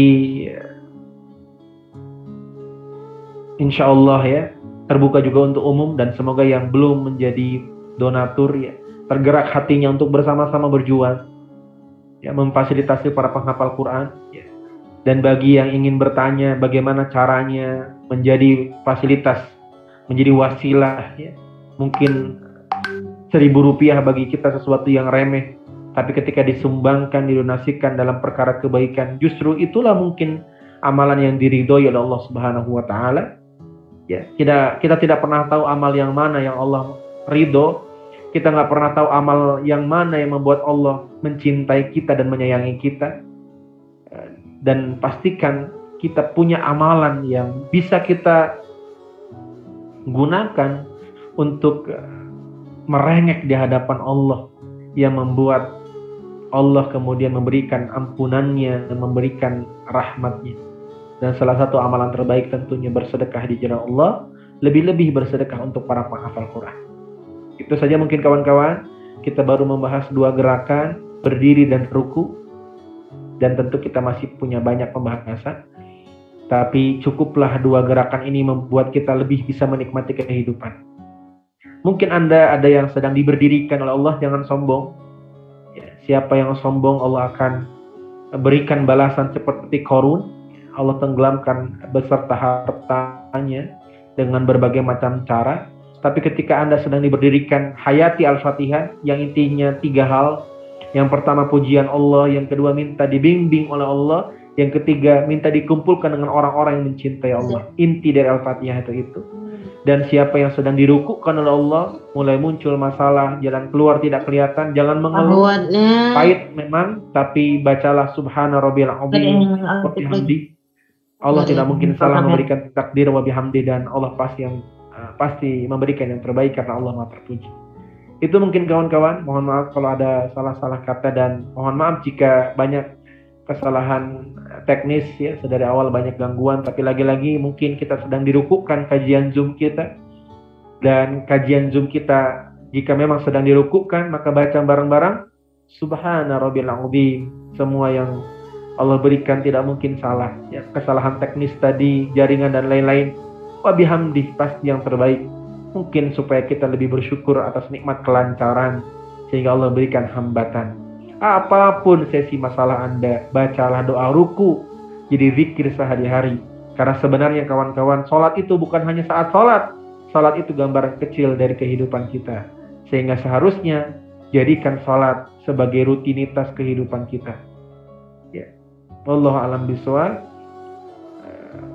insya Allah ya, terbuka juga untuk umum, dan semoga yang belum menjadi donatur ya tergerak hatinya untuk bersama-sama berjuang ya, memfasilitasi para penghafal Quran ya. Dan bagi yang ingin bertanya bagaimana caranya menjadi fasilitas, menjadi wasilah ya, mungkin Rp1.000 bagi kita sesuatu yang remeh, tapi ketika disumbangkan, didonasikan dalam perkara kebaikan, justru itulah mungkin amalan yang diridhoi oleh Allah Subhanahu wa taala. Ya, kita tidak pernah tahu amal yang mana yang Allah ridho. Kita nggak pernah tahu amal yang mana yang membuat Allah mencintai kita dan menyayangi kita. Dan pastikan kita punya amalan yang bisa kita gunakan untuk merengek di hadapan Allah, yang membuat Allah kemudian memberikan ampunannya dan memberikan rahmatnya. Dan salah satu amalan terbaik tentunya bersedekah di jalan Allah, lebih-lebih bersedekah untuk para penghafal Quran. Itu saja mungkin kawan-kawan, kita baru membahas 2 gerakan, berdiri dan ruku, dan tentu kita masih punya banyak pembahasan, tapi cukuplah 2 gerakan ini membuat kita lebih bisa menikmati kehidupan. Mungkin Anda ada yang sedang diberdirikan oleh Allah, jangan sombong. Ya, siapa yang sombong Allah akan berikan balasan seperti Qarun. Allah tenggelamkan beserta hartanya dengan berbagai macam cara. Tapi ketika Anda sedang diberdirikan, hayati Al-Fatihah yang intinya 3 hal. Yang pertama pujian Allah, yang kedua minta dibimbing oleh Allah, yang ketiga minta dikumpulkan dengan orang-orang yang mencintai Allah. Inti dari Al-Fatihah itu. Dan siapa yang sedang dirukukkan oleh Allah, mulai muncul masalah, jalan keluar tidak kelihatan, jangan mengeluh. Pahit memang, tapi bacalah Subhana Rabbiyal Azim wa bihamdi. Allah tidak mungkin salah memberikan takdir wa bihamdi, dan Allah pasti memberikan yang terbaik karena Allah Maha terpuji. Itu mungkin kawan-kawan, mohon maaf kalau ada salah-salah kata, dan mohon maaf jika banyak kesalahan teknis ya, sedari awal banyak gangguan, tapi lagi-lagi mungkin kita sedang dirukukkan kajian Zoom kita, dan kajian Zoom kita jika memang sedang dirukukkan, maka baca bareng-bareng Subhana Rabbiyal Azim. Semua yang Allah berikan tidak mungkin salah ya, kesalahan teknis tadi, jaringan dan lain-lain, wa bihamdi pasti yang terbaik. Mungkin supaya kita lebih bersyukur atas nikmat kelancaran sehingga Allah berikan hambatan. Apapun sesi masalah Anda, bacalah doa ruku jadi zikir sehari-hari. Karena sebenarnya kawan-kawan, sholat itu bukan hanya saat sholat. Sholat itu gambaran kecil dari kehidupan kita. Sehingga seharusnya jadikan sholat sebagai rutinitas kehidupan kita. Ya. Wallahu a'lam bishawab.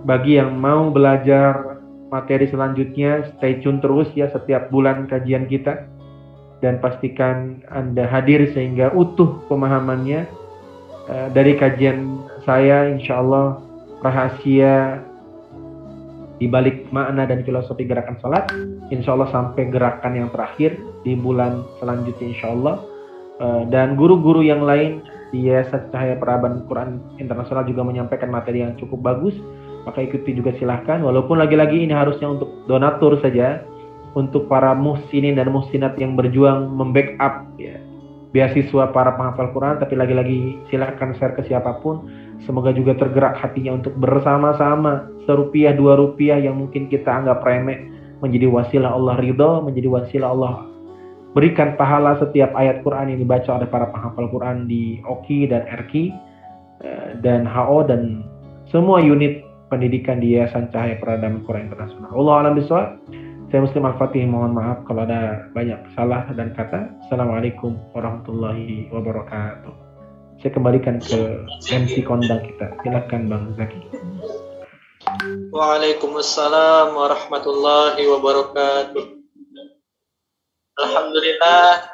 Bagi yang mau belajar materi selanjutnya, stay tune terus ya setiap bulan kajian kita, dan pastikan Anda hadir sehingga utuh pemahamannya. Dari kajian saya, insya Allah rahasia di balik makna dan filosofi gerakan salat, insya Allah sampai gerakan yang terakhir di bulan selanjutnya insya Allah. Dan guru-guru yang lain di Yayasan Cahaya Peradaban Quran Internasional juga menyampaikan materi yang cukup bagus, maka ikuti juga silahkan. Walaupun lagi-lagi ini harusnya untuk donatur saja, untuk para muhsinin dan muhsinat yang berjuang membackup ya, beasiswa para penghafal Quran, tapi lagi-lagi silahkan share ke siapapun. Semoga juga tergerak hatinya untuk bersama-sama, Rp1, Rp2 yang mungkin kita anggap remeh, menjadi wasilah Allah ridho, menjadi wasilah Allah berikan pahala setiap ayat Quran yang dibaca oleh para penghafal Quran di OKI dan RKI dan HO dan semua unit pendidikan di Yayasan Cahaya Peradaban Quran Internasional. Allah a'lam bishawab. Saya Muslim Al-Fatih, mohon maaf kalau ada banyak salah dan kata. Assalamualaikum warahmatullahi wabarakatuh. Saya kembalikan ke MC kondang kita. Silakan Bang Zaki. Waalaikumsalam warahmatullahi wabarakatuh. Alhamdulillah,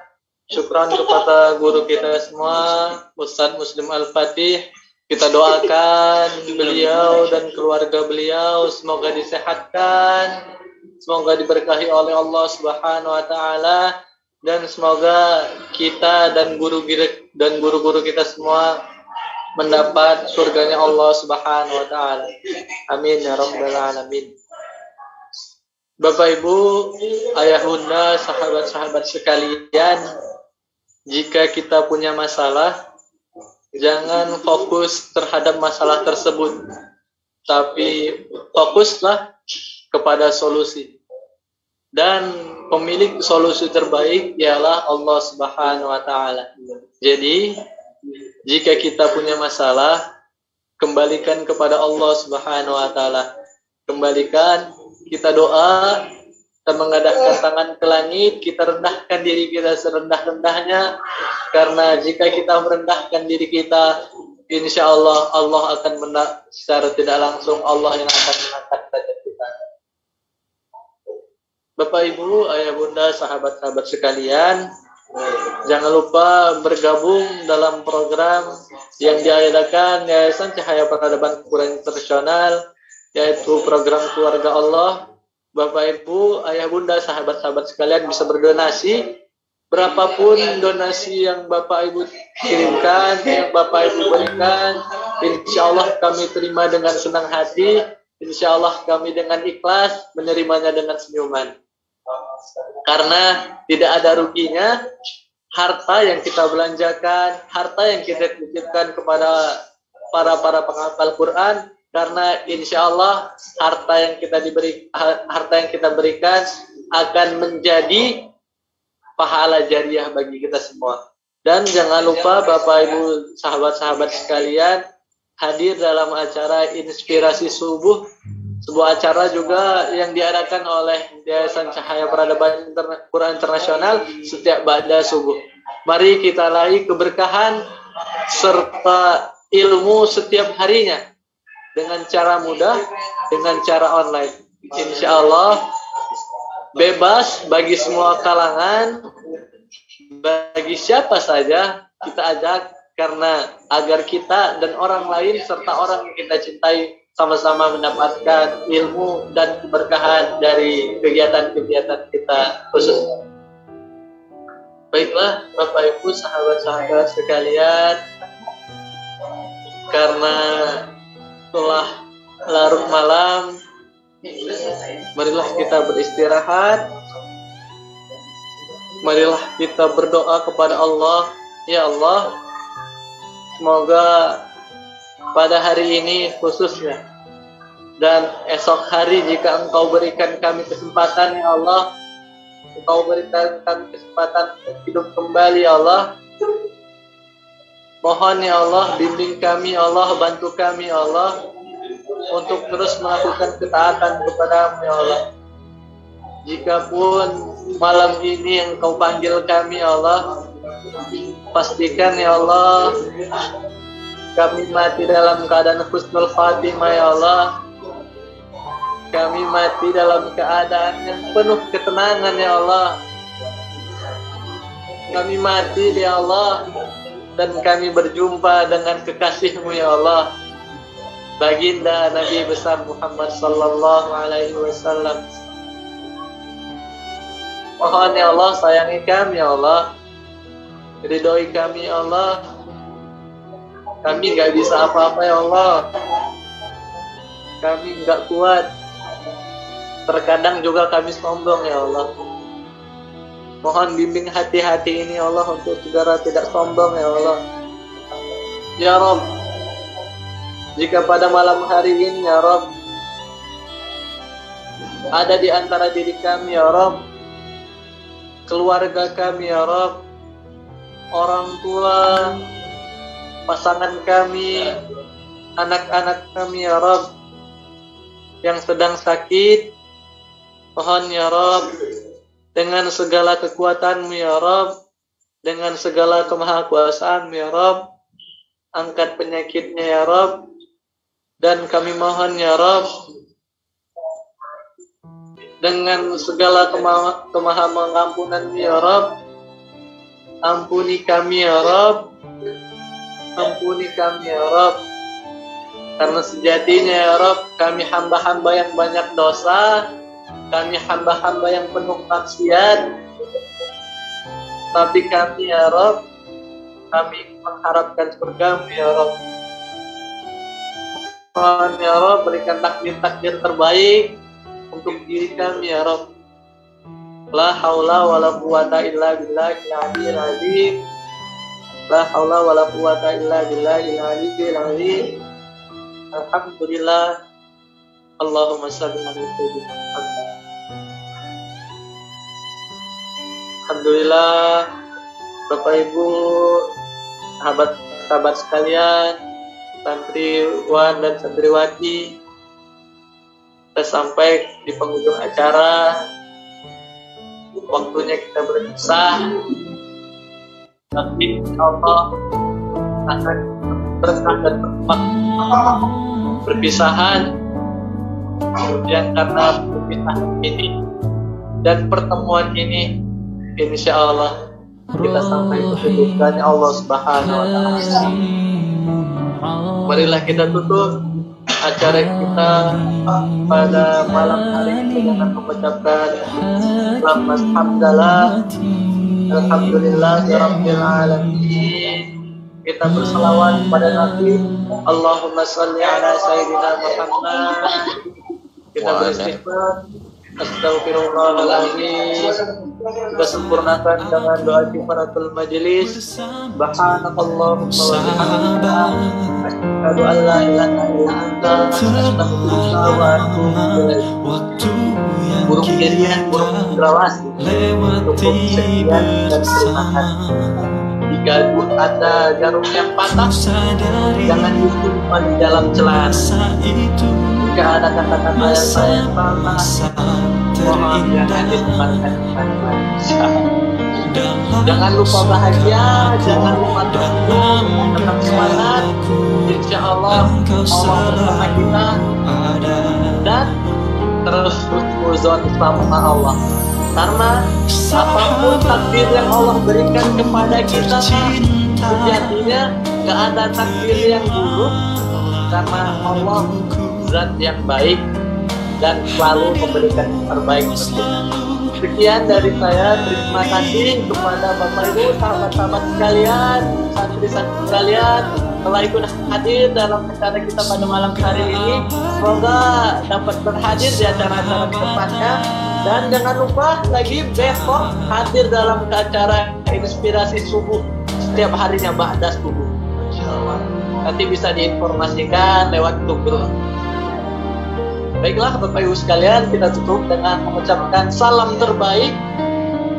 syukran kepada guru kita semua, Ustadz Muslim Al-Fatih. Kita doakan beliau dan keluarga beliau semoga disehatkan, semoga diberkahi oleh Allah Subhanahu wa taala, dan semoga kita dan guru-guru kita semua mendapat surganya Allah Subhanahu wa taala. Amin ya rabbal alamin. Bapak Ibu, ayah bunda, sahabat-sahabat sekalian, jika kita punya masalah, jangan fokus terhadap masalah tersebut, tapi fokuslah kepada solusi. dan pemilik solusi terbaik ialah Allah Subhanahu wa taala. Jadi, jika kita punya masalah, kembalikan kepada Allah Subhanahu wa taala. Kembalikan, kita doa, kita mengadapkan tangan ke langit, kita rendahkan diri kita serendah-rendahnya, karena jika kita merendahkan diri kita, insya Allah Allah akan secara tidak langsung Allah yang akan mengangkat derajat kita. Bapak Ibu, Ayah Bunda, sahabat-sahabat sekalian, jangan lupa bergabung dalam program yang diadakan Yayasan Cahaya Peradaban Quran Internasional, yaitu program Keluarga Allah. Bapak Ibu, Ayah Bunda, sahabat-sahabat sekalian bisa berdonasi. Berapapun donasi yang Bapak Ibu kirimkan, yang Bapak Ibu berikan, insya Allah kami terima dengan senang hati. Insya Allah kami dengan ikhlas menerimanya dengan senyuman. Karena tidak ada ruginya harta yang kita belanjakan, harta yang kita titipkan kepada para penghafal Quran. Karena insya Allah harta yang kita berikan akan menjadi pahala jariah bagi kita semua. Dan jangan lupa Bapak Ibu sahabat-sahabat sekalian hadir dalam acara Inspirasi Subuh, sebuah acara juga yang diadakan oleh Yayasan Cahaya Peradaban Quran Internasional setiap ba'da subuh. Mari kita raih keberkahan serta ilmu setiap harinya dengan cara mudah, dengan cara online. Insya Allah bebas bagi semua kalangan, bagi siapa saja kita ajak, karena agar kita dan orang lain serta orang yang kita cintai sama-sama mendapatkan ilmu dan keberkahan dari kegiatan-kegiatan kita khususnya. Baiklah Bapak Ibu sahabat-sahabat sekalian, karena telah larut malam, marilah kita beristirahat. Marilah kita berdoa kepada Allah. Ya Allah, semoga pada hari ini khususnya dan esok hari jika Engkau berikan kami kesempatan, ya Allah, Engkau berikan kami kesempatan hidup kembali, ya Allah. Mohon ya Allah, bimbing kami ya Allah, bantu kami ya Allah untuk terus melakukan ketaatan kepada-Mu ya Allah. Jikapun malam ini Engkau panggil kami ya Allah, pastikan ya Allah kami mati dalam keadaan husnul khatimah ya Allah. Kami mati dalam keadaan yang penuh ketenangan ya Allah. Kami mati ya Allah, dan kami berjumpa dengan kekasih-Mu ya Allah, baginda Nabi besar Muhammad sallallahu alaihi wasallam. Mohon ya Allah, sayangi kami ya Allah, ridhoi kami ya Allah. Kami nggak bisa apa-apa ya Allah, kami nggak kuat, terkadang juga kami sombong ya Allah. Mohon bimbing hati-hati ini ya Allah untuk segera tidak sombong ya Allah. Ya Rabb, jika pada malam hari ini ya Rabb ada di antara diri kami ya Rabb, keluarga kami ya Rabb, orang tua, pasangan kami, anak-anak kami ya Rabb yang sedang sakit, mohon ya Rabb dengan segala kekuatan-Mu ya Rabb, dengan segala kemahakuasaan-Mu ya Rabb, angkat penyakitnya ya Rabb. Dan kami mohon ya Rabb, dengan segala kemahapengampunan-Mu ya Rabb, ampuni kami ya Rabb, ampuni kami ya Rabb. Karena sejatinya ya Rabb, kami hamba-hamba yang banyak dosa, kami hamba-hamba yang penuh maksiat, tapi kami ya Rabb, kami mengharapkan surga-Mu ya Rabb. Mohon ya Rabb, berikan takdir-takdir terbaik untuk diri kami ya Rabb. La haula wala quwata illa billahil aliyyil azim. La haula wala quwata illa billahil aliyyil azim. Alhamdulillah. Allahumma shalli ala sayyidina Muhammad. Alhamdulillah, Bapak Ibu, sahabat sekalian, santriwan dan santriwati, kita sampai di penghujung acara. Waktunya kita berpisah, tapi Allah akan berkah dan perpisahan. Kemudian karena perpisahan ini dan pertemuan ini, insya Allah kita sampai kedudukannya Allah Subhanahu wa Ta'ala. Marilah kita tutup acara kita pada malam hari ini dengan mengucapkan alhamdulillahirabbil alamin. Kita berselawat kepada Nabi, Allahumma shalli ala sayyidina Muhammad. Kita beristighfar, astagfirullahaladzim. Kita sempurnakan dengan doa kifaratul majelis. Subhanakallahumma wa bihamdika, asyhadu an la ilaha illa anta, astaghfiruka wa atubu ilaik. Burung kirian, burung cendrawasih, cukup sekian dan terima kasih. Jika ada jarum yang patah, jangan disimpan di dalam celana. Jika ada kata-kata yang salah, mohon jangan ditempatkan di mana. Jangan lupa bahagia, jangan lupa terus tetap semangat. Insya Allah bersama kita dan terus berzon sama Allah. Karena apapun takdir yang Allah berikan kepada kita, sejatinya gak ada takdir yang buruk, karena Allah zat yang baik dan selalu memberikan yang terbaik. Sekian dari saya, terima kasih kepada Bapak Ibu, sahabat-sahabat sekalian, santri-santri sekalian telah ikut hadir dalam acara kita pada malam hari ini. Semoga dapat berhadir di acara-acara kedepannya. Dan jangan lupa lagi besok hadir dalam acara inspirasi subuh setiap harinya ba'da subuh. Insyaallah. Nanti bisa diinformasikan lewat grup. Baiklah Bapak Ibu sekalian, kita tutup dengan mengucapkan salam terbaik.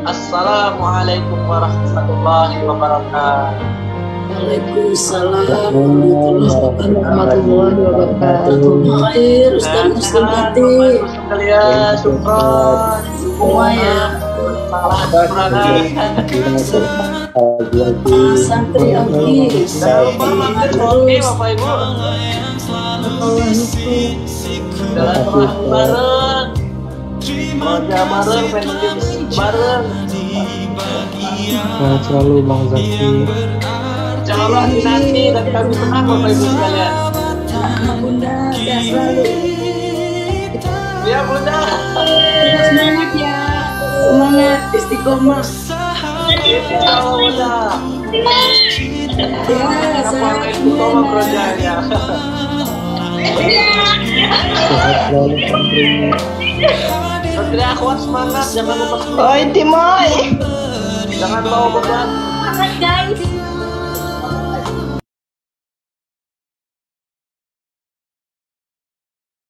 Assalamualaikum warahmatullahi wabarakatuh. Waalaikumsalam warahmatullahi wabarakatuh. Khair Ustaz Muslim Hati. Sekalian, syukron Semua ya. Santri Oki. Bapak Ibu. Bareng. Kerja bareng, pengen bareng. Sehat selalu Bang Zaki. Insya Allah nanti dan kami senang Bapak Ibu sekalian. Bunda sehat selalu. Ya Bunda. Semangat ya. Semangat istiqomah. Insya Allah Bunda. Ya, Apa itu tolong kerjanya. Sehat selalu santrinya. Santri akhwat semangat, jangan lupa semangat. Oi Timoy. Jangan bawa beban. Semangat guys.